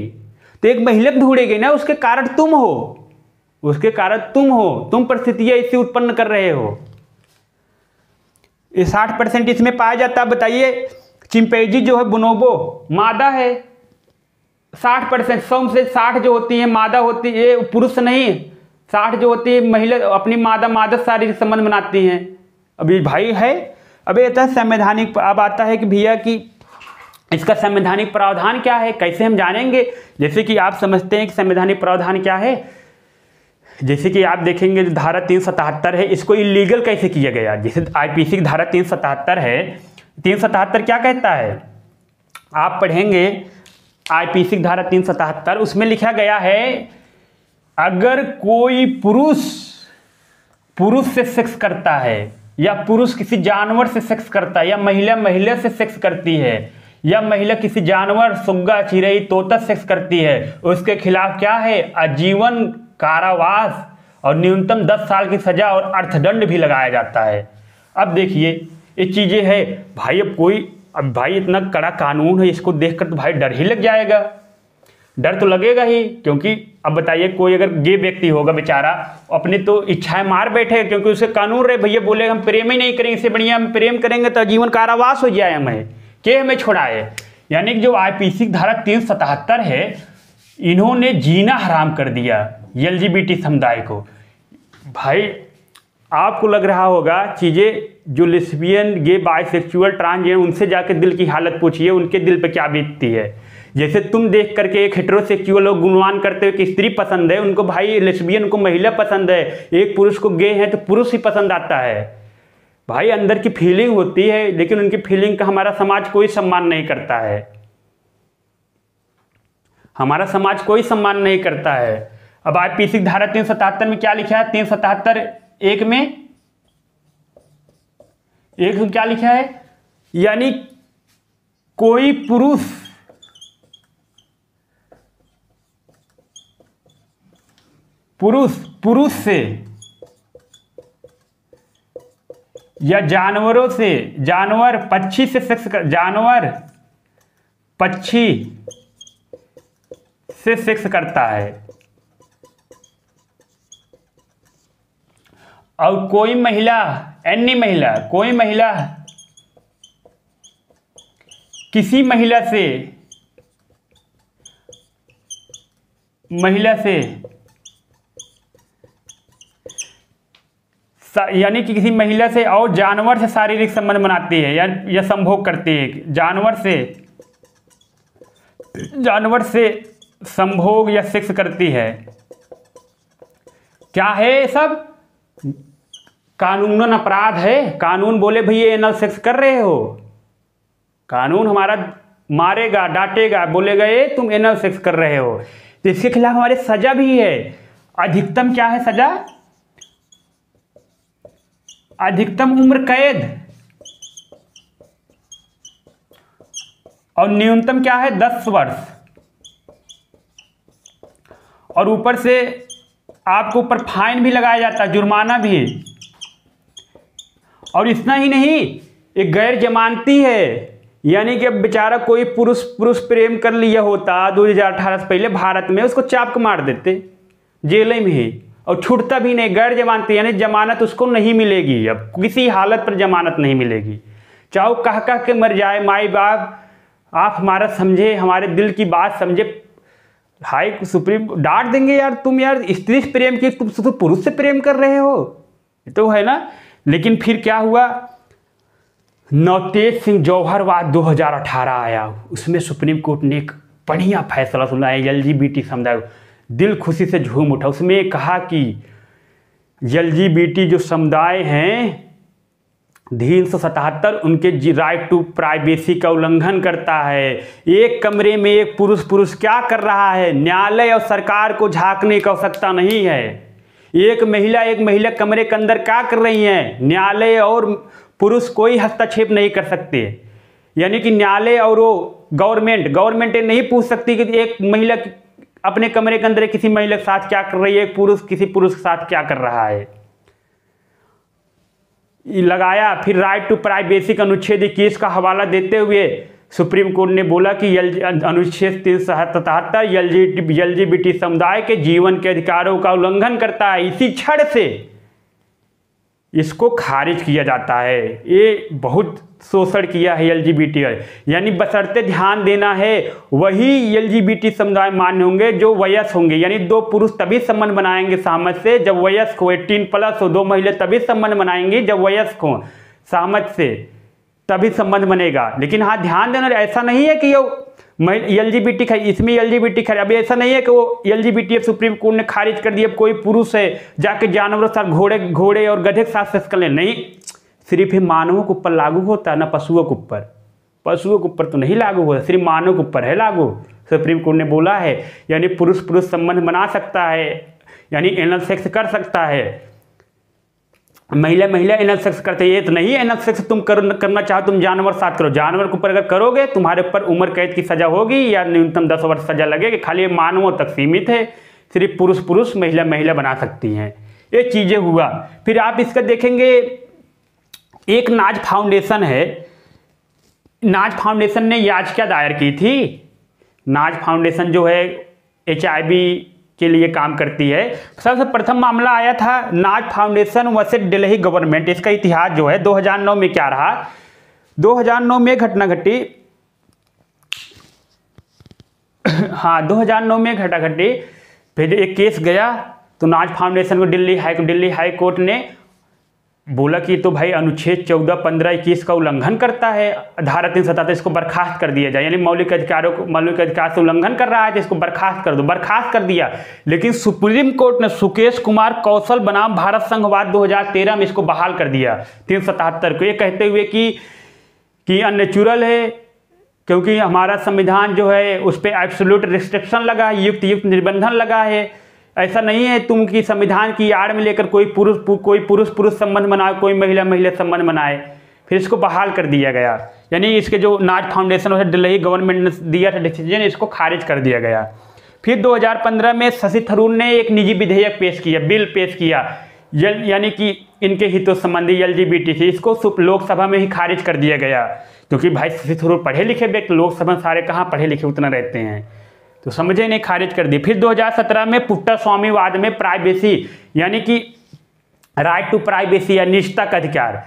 तो एक महिला ढूंढेगी ना, उसके कारण तुम हो, तुम परिस्थितियां इसे उत्पन्न कर रहे हो। ये 60% इसमें पाया जाता है। बताइए, चिंपैंजी जो है बोनोबो मादा है, 60%, 100 से 60 जो होती है मादा होती है, ये पुरुष नहीं, 60 जो होती है महिला अपनी मादा शारीरिक संबंध बनाती हैं। अभी भाई है, अब ये था संवैधानिक। अब आता है कि भैया कि इसका संवैधानिक प्रावधान क्या है, कैसे हम जानेंगे? जैसे कि आप समझते हैं कि संवैधानिक प्रावधान क्या है, जैसे कि आप देखेंगे जो धारा 377 है, इसको इलीगल कैसे किया गया। जैसे आईपीसी की धारा 377 है, 377 क्या कहता है, आप पढ़ेंगे आईपीसी की धारा 377, उसमें लिखा गया है अगर कोई पुरुष से सेक्स करता है, या पुरुष किसी जानवर से सेक्स करता है, या महिला से सेक्स करती है, या महिला किसी जानवर, सुग्गा, चिड़ै, तोता सेक्स करती है, उसके खिलाफ क्या है, आजीवन कारावास और न्यूनतम 10 साल की सजा और अर्थदंड भी लगाया जाता है। अब देखिए ये चीजें है भाई। अब भाई इतना कड़ा कानून है, इसको देखकर तो भाई डर ही लग जाएगा। डर तो लगेगा ही, क्योंकि अब बताइए कोई अगर गे व्यक्ति होगा बेचारा, अपनी तो इच्छाएं मार बैठे, क्योंकि उसे कानून रहे, भैया बोले हम प्रेम ही नहीं करेंगे, इससे बढ़िया हम प्रेम करेंगे तो जीवन कारावास हो जाए, हमें छोड़ाए। यानी कि जो आईपीसी धारा 377 है, इन्होंने जीना हराम कर दिया एलजीबीटी समुदाय को। भाई आपको लग रहा होगा चीज़ें, जो लेस्बियन, गे, बाइसेक्सुअल, ट्रांसजेंडर, उनसे जाकर दिल की हालत पूछिए, उनके दिल पे क्या बीतती है। जैसे तुम देख करके एक हेटेरोसेक्सुअल लोग गुणगान करते हुए कि स्त्री पसंद है, उनको भाई लेस्बियन को महिला पसंद है, एक पुरुष को गे है तो पुरुष ही पसंद आता है। भाई अंदर की फीलिंग होती है, लेकिन उनकी फीलिंग का हमारा समाज कोई सम्मान नहीं करता है, हमारा समाज कोई सम्मान नहीं करता है। अब आईपीसी धारा 377 में क्या लिखा है, 377 एक में क्या लिखा है, यानी कोई पुरुष से या जानवरों से, जानवर पक्षी से सेक्स करता है, और कोई महिला किसी महिला से यानी कि किसी महिला से और जानवर से शारीरिक संबंध बनाती है या संभोग करती है, जानवर से संभोग या सेक्स करती है, क्या है ये सब? कानूनन अपराध है। कानून बोले भैया एनल सेक्स कर रहे हो, कानून हमारा मारेगा, डांटेगा, बोलेगा ये तुम एनल सेक्स कर रहे हो, तो इसके खिलाफ हमारी सजा भी है। अधिकतम क्या है सजा? अधिकतम उम्र कैद, और न्यूनतम क्या है 10 वर्ष, और ऊपर से आपको ऊपर फाइन भी लगाया जाता है, जुर्माना भी। और इतना ही नहीं, एक गैर जमानती है, यानी कि अब बेचारा कोई पुरुष प्रेम कर लिया होता 2018 से पहले भारत में, उसको चाप के मार देते जेल में ही, और छूटता भी नहीं, गैर जमानती, यानी जमानत उसको नहीं मिलेगी, अब किसी हालत पर जमानत नहीं मिलेगी, चाहे कह के मर जाए। माई बाप आप हमारा समझे, हमारे दिल की बात समझे, हाई सुप्रीम डांट देंगे यार, तुम यार स्त्री से प्रेम की, तुम पुरुष से प्रेम कर रहे हो, तो है ना। लेकिन फिर क्या हुआ, नवतेज सिंह जौहर वाद 2018 आया, उसमें सुप्रीम कोर्ट ने एक बढ़िया फैसला सुनाया LGBT समुदाय, दिल खुशी से झूम उठा। उसमें कहा कि LGBT जो समुदाय हैं 377 उनके राइट टू प्राइवेसी का उल्लंघन करता है। एक कमरे में एक पुरुष क्या कर रहा है, न्यायालय और सरकार को झांकने की आवश्यकता नहीं है। एक महिला कमरे के अंदर क्या कर रही है, न्यायालय और पुरुष कोई हस्तक्षेप नहीं कर सकते, यानी कि न्यायालय और वो गवर्नमेंट नहीं पूछ सकती कि एक महिला अपने कमरे के अंदर किसी महिला के साथ क्या कर रही है, एक पुरुष किसी पुरुष के साथ क्या कर रहा है, लगाया। फिर राइट टू प्राइवेसी का अनुच्छेद 21 का हवाला देते हुए सुप्रीम कोर्ट ने बोला कि अनुच्छेद 377 LGBT समुदाय के जीवन के अधिकारों का उल्लंघन करता है, इसी क्षण से इसको खारिज किया जाता है। ये बहुत शोषण किया है LGBT, यानी बशर्ते ध्यान देना है वही LGBT समुदाय मान्य होंगे जो वयस्क होंगे, यानी 2 पुरुष तभी संबंध बनाएंगे सहमत से जब वयस्क हो, 18+ हो, 2 महिला तभी संबंध बनाएंगी जब वयस्क हो, सहमत से तभी संबंध बनेगा। लेकिन हाँ ध्यान देना, ऐसा नहीं है कि ये LGBT इसमें LGBT अभी ऐसा नहीं है कि वो LGBT सुप्रीम कोर्ट ने खारिज कर दिया, कोई पुरुष है जाके जानवरों के साथ घोड़े और गधे के साथ सेक्स कर ले, नहीं, सिर्फ मानवों के ऊपर लागू होता है ना पशुओं के ऊपर, पशुओं के ऊपर तो नहीं लागू होता, सिर्फ मानव के ऊपर है लागू। सुप्रीम कोर्ट ने बोला है, यानी पुरुष संबंध बना सकता है, यानी एनल सेक्स कर सकता है, महिला एनल सेक्स करते हैं। ये तो नहीं एनल सेक्स तुम करना चाहो तुम जानवर साथ करो, जानवर के ऊपर अगर करोगे तुम्हारे ऊपर उम्र कैद की सजा होगी या न्यूनतम 10 वर्ष सजा लगेगी। खाली ये मानवों तक सीमित है, सिर्फ पुरुष महिला बना सकती हैं, ये चीज़ें हुआ। फिर आप इसका देखेंगे, एक नाज फाउंडेशन है, नाज फाउंडेशन ने याचिका दायर की थी। नाज फाउंडेशन जो है HIV के लिए काम करती है। सबसे प्रथम मामला आया था नाज फाउंडेशन वर्सेस दिल्ली गवर्नमेंट। इसका इतिहास जो है 2009 में क्या रहा, 2009 में घटना घटी, हाँ 2009 में घटना घटी। फिर एक केस गया तो नाज फाउंडेशन को दिल्ली हाई कोर्ट ने बोला कि तो भाई अनुच्छेद 14, 15, 21 का उल्लंघन करता है, धारा 377 इसको बर्खास्त कर दिया जाए, यानी मौलिक अधिकार से उल्लंघन कर रहा है तो इसको बर्खास्त कर दो, बर्खास्त कर दिया। लेकिन सुप्रीम कोर्ट ने सुकेश कुमार कौशल बनाम भारत संघवाद 2013 में इसको बहाल कर दिया 377 को, ये कहते हुए कि अननेचुरल है, क्योंकि हमारा संविधान जो है उस पर एब्सोल्यूट रिस्ट्रिक्शन लगा है, युक्त निर्बंधन लगा है, ऐसा नहीं है तुम कि संविधान की आड़ में लेकर कोई पुरुष संबंध बनाए, कोई महिला महिला संबंध बनाए। फिर इसको बहाल कर दिया गया, यानी इसके जो नाज फाउंडेशन और दिल्ली गवर्नमेंट ने दिया था डिसीजन, इसको खारिज कर दिया गया। फिर 2015 में शशि थरूर ने एक निजी विधेयक पेश किया, बिल पेश किया, यानी कि इनके हितों संबंधी LGBT से, इसको लोकसभा में ही खारिज कर दिया गया। क्योंकि भाई शशि थरूर पढ़े लिखे व्यक्ति, लोकसभा सारे कहाँ पढ़े लिखे उतना रहते हैं, तो समझे नहीं, खारिज कर दी। फिर 2017 में पुट्टा स्वामीवाद में प्राइवेसी, यानी कि राइट टू प्राइवेसी या निजता का अधिकार,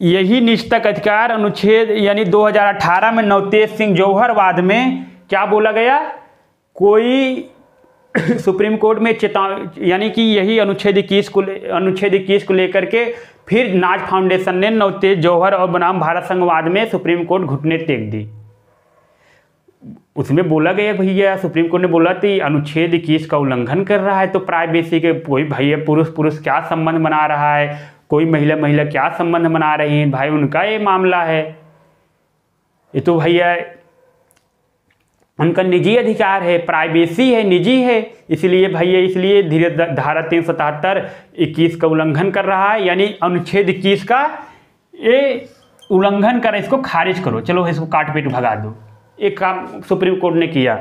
यही निजता का अधिकार अनुच्छेद यानी 2018 में नवतेज सिंह जौहर वाद में क्या बोला गया, कोई सुप्रीम कोर्ट में यानी कि यही अनुच्छेद 21 को लेकर के फिर नाज फाउंडेशन ने नवतेज जौहर और बनाम भारत संघवाद में सुप्रीम कोर्ट घुटने टेक दी। उसमें बोला गया भैया, सुप्रीम कोर्ट ने बोला कि अनुच्छेद 21 का उल्लंघन कर रहा है, तो प्राइवेसी के कोई भैया पुरुष क्या संबंध बना रहा है, कोई महिला महिला क्या संबंध बना रही है, भाई उनका ये मामला है, ये तो भैया उनका निजी अधिकार है, प्राइवेसी है, निजी है, इसलिए भैया इसलिए धीरे धारा 377-21 का उल्लंघन कर रहा है, यानी अनुच्छेद 21 का ये उल्लंघन कर, इसको खारिज करो, चलो इसको काट पीट भगा दो। एक काम सुप्रीम कोर्ट ने किया,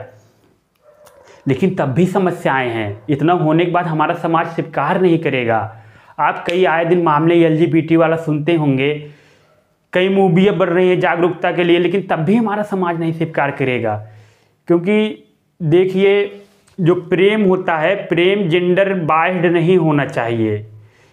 लेकिन तब भी समस्याएं हैं। इतना होने के बाद हमारा समाज स्वीकार नहीं करेगा। आप कई आए दिन मामले LGBT वाला सुनते होंगे, कई मूवियाँ बन रही हैं जागरूकता के लिए, लेकिन तब भी हमारा समाज नहीं स्वीकार करेगा। क्योंकि देखिए जो प्रेम होता है, प्रेम जेंडर बाइस्ड नहीं होना चाहिए।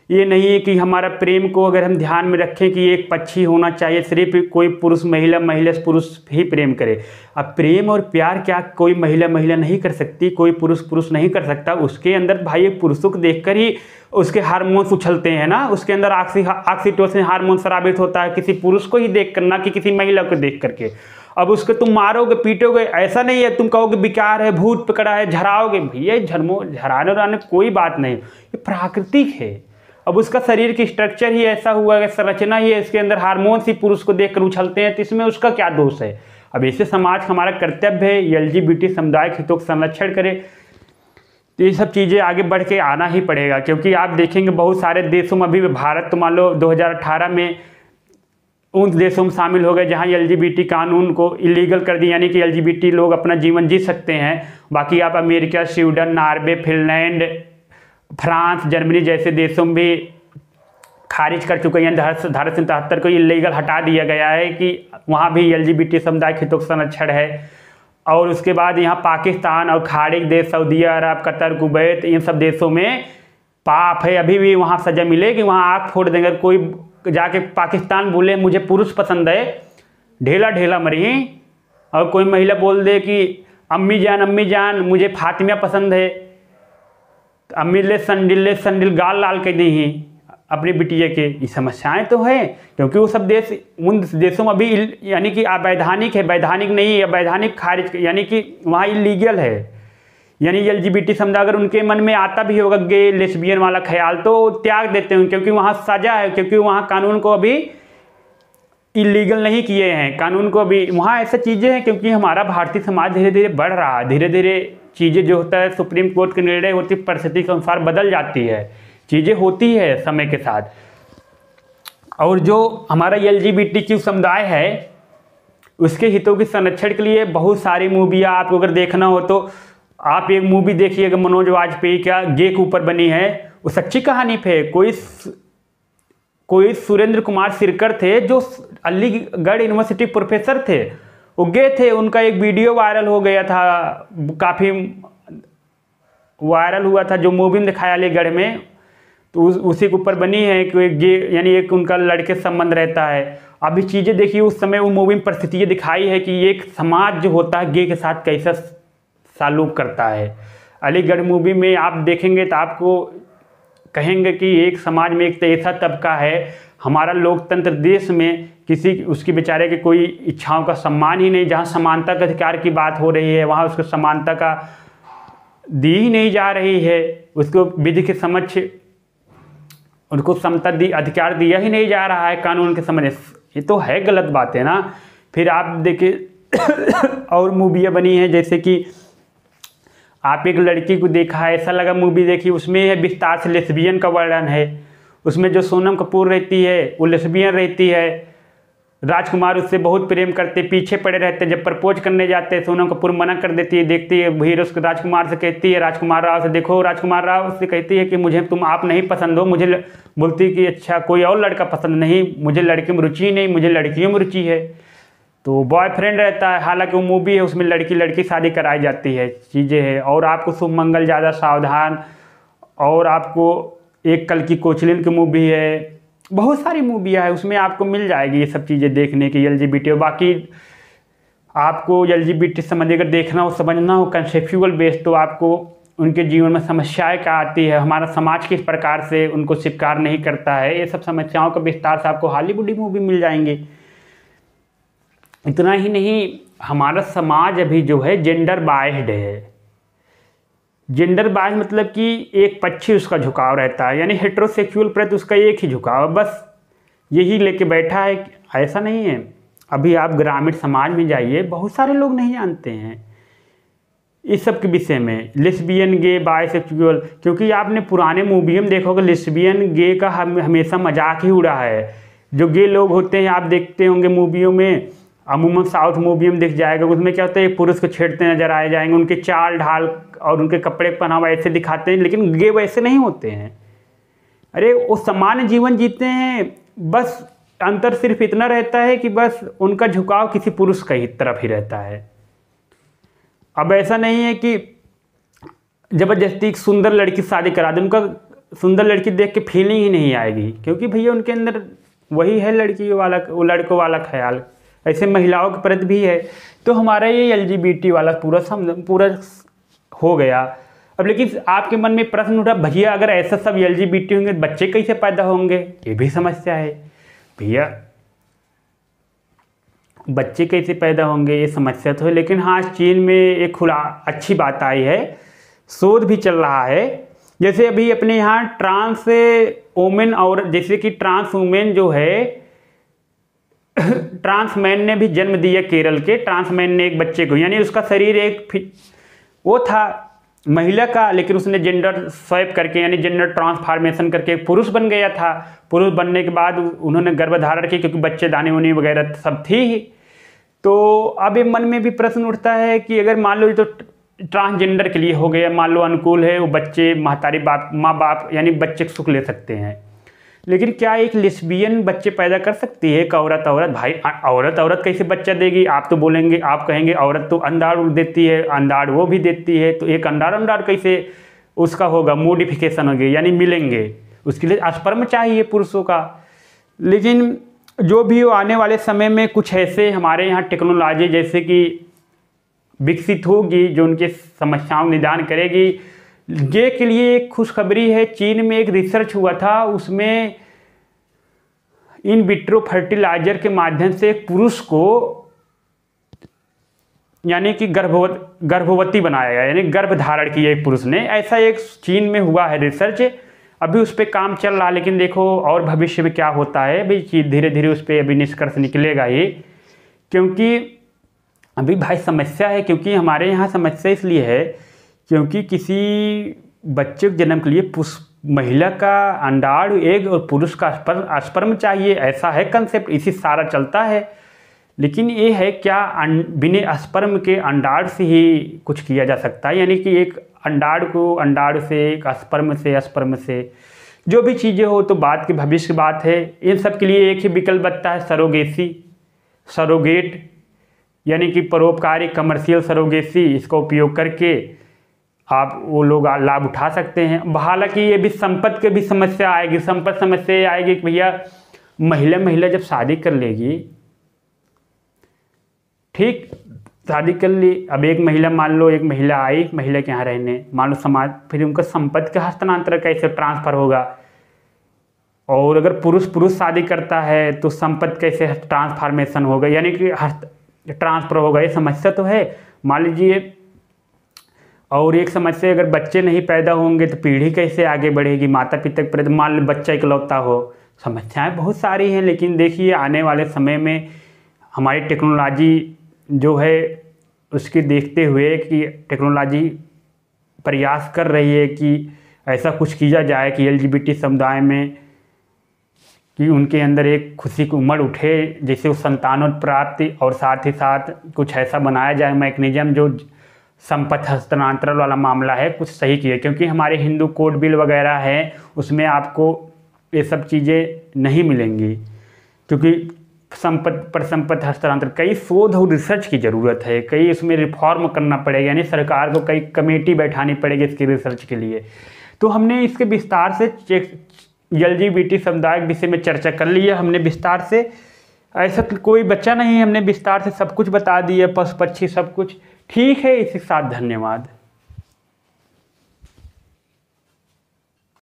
ये नहीं है कि हमारा प्रेम को अगर हम ध्यान में रखें कि एक पक्षी होना चाहिए, सिर्फ कोई पुरुष महिला, महिला पुरुष ही प्रेम करे। अब प्रेम और प्यार क्या कोई महिला महिला नहीं कर सकती, कोई पुरुष नहीं कर सकता। उसके अंदर भाई पुरुषों को देखकर ही उसके हार्मोन्स उछलते हैं ना, उसके अंदर ऑक्सीटोसिन हार्मोन स्रावित होता है किसी पुरुष को ही देख कर, ना कि किसी महिला को देख करके। अब उसको तुम मारोगे पीटोगे, ऐसा नहीं है तुम कहोगे विकार है, भूत पकड़ा है, झराओगे, भैया झराने उड़ाने कोई बात नहीं, ये प्राकृतिक है। अब उसका शरीर की स्ट्रक्चर ही ऐसा हुआ है, संरचना ही है, इसके अंदर हार्मोन्स ही पुरुष को देखकर उछलते हैं, तो इसमें उसका क्या दोष है। अब ऐसे समाज का हमारा कर्तव्य है LGBT समुदाय के हितों का संरक्षण करे, तो ये सब चीज़ें आगे बढ़ के आना ही पड़ेगा। क्योंकि आप देखेंगे बहुत सारे देशों में अभी भारत तो मान लो 2018 में उन देशों में शामिल हो गए जहाँ LGBT कानून को इलीगल कर दिया, यानी कि LGBT लोग अपना जीवन जी सकते हैं। बाकी आप America, Sweden, Norway, Finland, France, Germany जैसे देशों में भी खारिज कर चुके हैं। धारा 77 को इलीगल हटा दिया गया है कि वहाँ भी LGBT समुदाय के हितों का संरक्षण है। और उसके बाद यहाँ पाकिस्तान और खाड़ी देश सऊदी अरब, कतर, कुवैत, इन सब देशों में पाप है, अभी भी वहाँ सज़ा मिलेगी, वहाँ आग फोड़ देंगे। कोई जाके पाकिस्तान बोले मुझे पुरुष पसंद है, ढेला ढेला मरी। और कोई महिला बोल दे कि अम्मी जान मुझे फातिमा पसंद है, अम्मी ले संडिल गाल लाल के दी अपनी बिटिया के। ये समस्याएं तो है, क्योंकि वो सब देश उन देशों में अभी यानी कि अवैधानिक है, वैधानिक नहीं है, वैधानिक खारिज, यानी कि वहाँ इलीगल है। यानी LGBT समुदाय अगर उनके मन में आता भी होगा गे लेस्बियन वाला ख्याल, तो त्याग देते हैं, क्योंकि वहाँ सजा है, क्योंकि वहाँ कानून को अभी इलीगल नहीं किए हैं, कानून को अभी वहाँ ऐसा चीज़ें हैं। क्योंकि हमारा भारतीय समाज धीरे धीरे बढ़ रहा है, धीरे धीरे चीज़ें जो होता है सुप्रीम कोर्ट के निर्णय होती परिस्थिति के अनुसार बदल जाती है, चीज़ें होती है समय के साथ। और जो हमारा LGBTQ समुदाय है उसके हितों के संरक्षण के लिए बहुत सारी मूवियाँ आपको अगर देखना हो तो आप एक मूवी देखिएगा, मनोज वाजपेयी का गे के ऊपर बनी है, वो सच्ची कहानी पे। कोई सुरेंद्र कुमार सिरकर थे जो अलीगढ़ यूनिवर्सिटी प्रोफेसर थे, वो गे थे, उनका एक वीडियो वायरल हो गया था, काफ़ी वायरल हुआ था, जो मूवी में दिखाया अलीगढ़ में, तो उसी के ऊपर बनी है कि गे यानी एक उनका लड़के संबंध रहता है। अभी चीज़ें देखिए उस समय वो मूवी में परिस्थितियाँ दिखाई है कि एक समाज जो होता है गे के साथ कैसा सालूक करता है। अलीगढ़ मूवी में आप देखेंगे तो आपको कहेंगे कि एक समाज में एक ऐसा तबका है, हमारा लोकतंत्र देश में किसी उसकी बेचारे के कोई इच्छाओं का सम्मान ही नहीं। जहाँ समानता के अधिकार की बात हो रही है वहाँ उसको समानता का दी ही नहीं जा रही है, उसको विधि के समक्ष उनको समता अधिकार दिया ही नहीं जा रहा है कानून के समझ। ये तो है गलत बात है ना। फिर आप देखिए और मूवियाँ बनी हैं जैसे कि आप एक लड़की को देखा है, ऐसा लगा मूवी देखी, उसमें है विस्तार से लेस्बियन का वर्णन है। उसमें जो सोनम कपूर रहती है वो लेस्बियन रहती है, राजकुमार उससे बहुत प्रेम करते, पीछे पड़े रहते। जब प्रपोज करने जाते हैं सोनम कपूर मना कर देती है, देखती है हीरो राजकुमार से कहती है, राजकुमार राव से, देखो राजकुमार राव उससे कहती है कि मुझे तुम आप नहीं पसंद हो, मुझे बोलती है कि अच्छा कोई और लड़का पसंद नहीं, मुझे लड़की में रुचि नहीं, मुझे लड़कियों में रुचि है। तो बॉयफ्रेंड रहता है, हालांकि वो मूवी है उसमें लड़की लड़की शादी कराई जाती है, चीज़ें हैं। और आपको शुभ मंगल, ज़्यादा सावधान, और आपको एक कल की कोचलिन की मूवी है, बहुत सारी मूवियाँ है उसमें आपको मिल जाएगी ये सब चीज़ें देखने की, LGBT। और बाकी आपको LGBT संबंधी अगर देखना हो, समझना हो, कंसेप्चुअल बेस, तो आपको उनके जीवन में समस्याएं क्या आती है, हमारा समाज किस प्रकार से उनको स्वीकार नहीं करता है, ये सब समस्याओं का विस्तार से आपको हॉलीवुड मूवी मिल जाएंगे। इतना ही नहीं, हमारा समाज अभी जो है जेंडर बाइस्ड है। जेंडर बाइज मतलब कि एक पक्षी उसका झुकाव रहता है, यानी हेट्रोसेक्सुअल प्रति उसका एक ही झुकाव, बस यही लेके बैठा है। ऐसा नहीं है, अभी आप ग्रामीण समाज में जाइए, बहुत सारे लोग नहीं जानते हैं इस सब के विषय में, लेस्बियन, गे, बाइसेक्सुअल। क्योंकि आपने पुराने मूवी में देखा होगा लेस्बियन गे का हमेशा मजाक ही उड़ा है। जो गे लोग होते हैं आप देखते होंगे मूवियों में, अमूमन साउथ मूवी में दिख जाएगा, उसमें क्या होता है पुरुष को छेड़ते नजर आए जाएंगे, उनके चाल ढाल और उनके कपड़े पहनावा ऐसे दिखाते हैं, लेकिन गे वैसे नहीं होते हैं। अरे वो सामान्य जीवन जीते हैं, बस अंतर सिर्फ इतना रहता है कि बस उनका झुकाव किसी पुरुष का ही तरफ ही रहता है। अब ऐसा नहीं है कि जबरदस्ती एक सुंदर लड़की शादी करा दे, उनका सुंदर लड़की देख के फीलिंग ही नहीं आएगी, क्योंकि भैया उनके अंदर वही है लड़की वाला, वो लड़कों वाला ख्याल। ऐसे महिलाओं के प्रति भी है। तो हमारा ये LGBT वाला पूरा हो गया। अब लेकिन आपके मन में प्रश्न उठा, भैया अगर ऐसा सब LGBT होंगे बच्चे कैसे पैदा होंगे? ये भी समस्या है भैया, बच्चे कैसे पैदा होंगे, ये समस्या तो है। लेकिन हाँ, चीन में एक खुला अच्छी बात आई है, शोध भी चल रहा है। जैसे अभी अपने यहाँ ट्रांस वोमेन, और जैसे कि ट्रांस वुमेन जो है, ट्रांस मैन ने भी जन्म दिया केरल के, ट्रांस मैन ने एक बच्चे को, यानी उसका शरीर एक वो था महिला का, लेकिन उसने जेंडर स्वैप करके यानी जेंडर ट्रांसफॉर्मेशन करके एक पुरुष बन गया था। पुरुष बनने के बाद उन्होंने गर्भधारण की, क्योंकि बच्चे दाने वाने वगैरह सब थी ही। तो अब ये मन में भी प्रश्न उठता है कि अगर मान लो तो ट्रांसजेंडर के लिए हो गया, मान लो अनुकूल है, वो बच्चे महतारी बाप माँ बाप यानी बच्चे सुख ले सकते हैं, लेकिन क्या एक लेस्बियन बच्चे पैदा कर सकती है? एक औरत भाई औरत कैसे बच्चा देगी? आप तो बोलेंगे, आप कहेंगे औरत तो अंडाड़ देती है, अंडाड़ वो भी देती है, तो एक अंडाड़ कैसे उसका होगा? मॉडिफिकेशन होगी, यानी मिलेंगे, उसके लिए स्पर्म चाहिए पुरुषों का। लेकिन जो भी हो, आने वाले समय में कुछ ऐसे हमारे यहाँ टेक्नोलॉजी जैसे कि विकसित होगी जो उनके समस्याओं निदान करेगी। गे के लिए एक खुशखबरी है, चीन में एक रिसर्च हुआ था, उसमें इन विट्रो फर्टिलाइजर के माध्यम से एक पुरुष को यानी कि गर्भवती बनाया गया, यानी गर्भ धारण किया एक पुरुष ने। ऐसा एक चीन में हुआ है रिसर्च, अभी उस पर काम चल रहा है। लेकिन देखो और भविष्य में क्या होता है, अभी धीरे धीरे उस पर अभी निष्कर्ष निकलेगा ही, क्योंकि अभी भाई समस्या है। क्योंकि हमारे यहाँ समस्या इसलिए है क्योंकि किसी बच्चे के जन्म के लिए महिला का अंडाणु एग और पुरुष का स्पर्म चाहिए, ऐसा है कंसेप्ट, इसी सारा चलता है। लेकिन ये है क्या बिना स्पर्म के अंडाणु से ही कुछ किया जा सकता है? यानी कि एक अंडाणु को अंडाणु से, एक स्पर्म से जो भी चीज़ें हो, तो बात की भविष्य की बात है। इन सब के लिए एक ही विकल्प बनता है, सरोगेट, यानी कि परोपकारी कमर्शियल सरोगेसी। इसका उपयोग करके आप वो लोग लाभ उठा सकते हैं। हालांकि ये भी संपत्ति की भी समस्या आएगी, संपत्ति समस्या आएगी कि भैया महिला जब शादी कर लेगी, ठीक शादी कर ली, अब एक महिला मान लो एक महिला आई महिला के यहाँ रहने, मान लो समाज, फिर उनका संपत्ति का हस्तांतरण कैसे ट्रांसफर होगा? और अगर पुरुष शादी करता है तो संपत्ति कैसे ट्रांसफॉर्मेशन होगा, यानी कि ट्रांसफर होगा? ये समस्या तो है, मान लीजिए। और एक समस्या, अगर बच्चे नहीं पैदा होंगे तो पीढ़ी कैसे आगे बढ़ेगी? माता पिता के प्रति मान लो बच्चा इकलौता हो, समस्याएं बहुत सारी हैं। लेकिन देखिए आने वाले समय में हमारी टेक्नोलॉजी जो है उसके देखते हुए कि टेक्नोलॉजी प्रयास कर रही है कि ऐसा कुछ किया जाए कि LGBT समुदाय में कि उनके अंदर एक खुशी की उमड़ उठे, जैसे वो संतानोत्पत्ति, और साथ ही साथ कुछ ऐसा बनाया जाए मैकेनिज्म जो संपत्ति हस्तांतरण वाला मामला है कुछ सही किए, क्योंकि हमारे हिंदू कोड बिल वगैरह है उसमें आपको ये सब चीज़ें नहीं मिलेंगी, क्योंकि संपत्ति हस्तांतरण कई शोध और रिसर्च की ज़रूरत है, कई इसमें रिफॉर्म करना पड़ेगा, यानी सरकार को कई कमेटी बैठानी पड़ेगी इसकी रिसर्च के लिए। तो हमने इसके विस्तार से LGBT समुदाय के विषय में चर्चा कर ली है, हमने विस्तार से, ऐसा कोई बच्चा नहीं, हमने विस्तार से सब कुछ बता दिया, पशु पक्षी सब कुछ। ठीक है, इसके साथ धन्यवाद।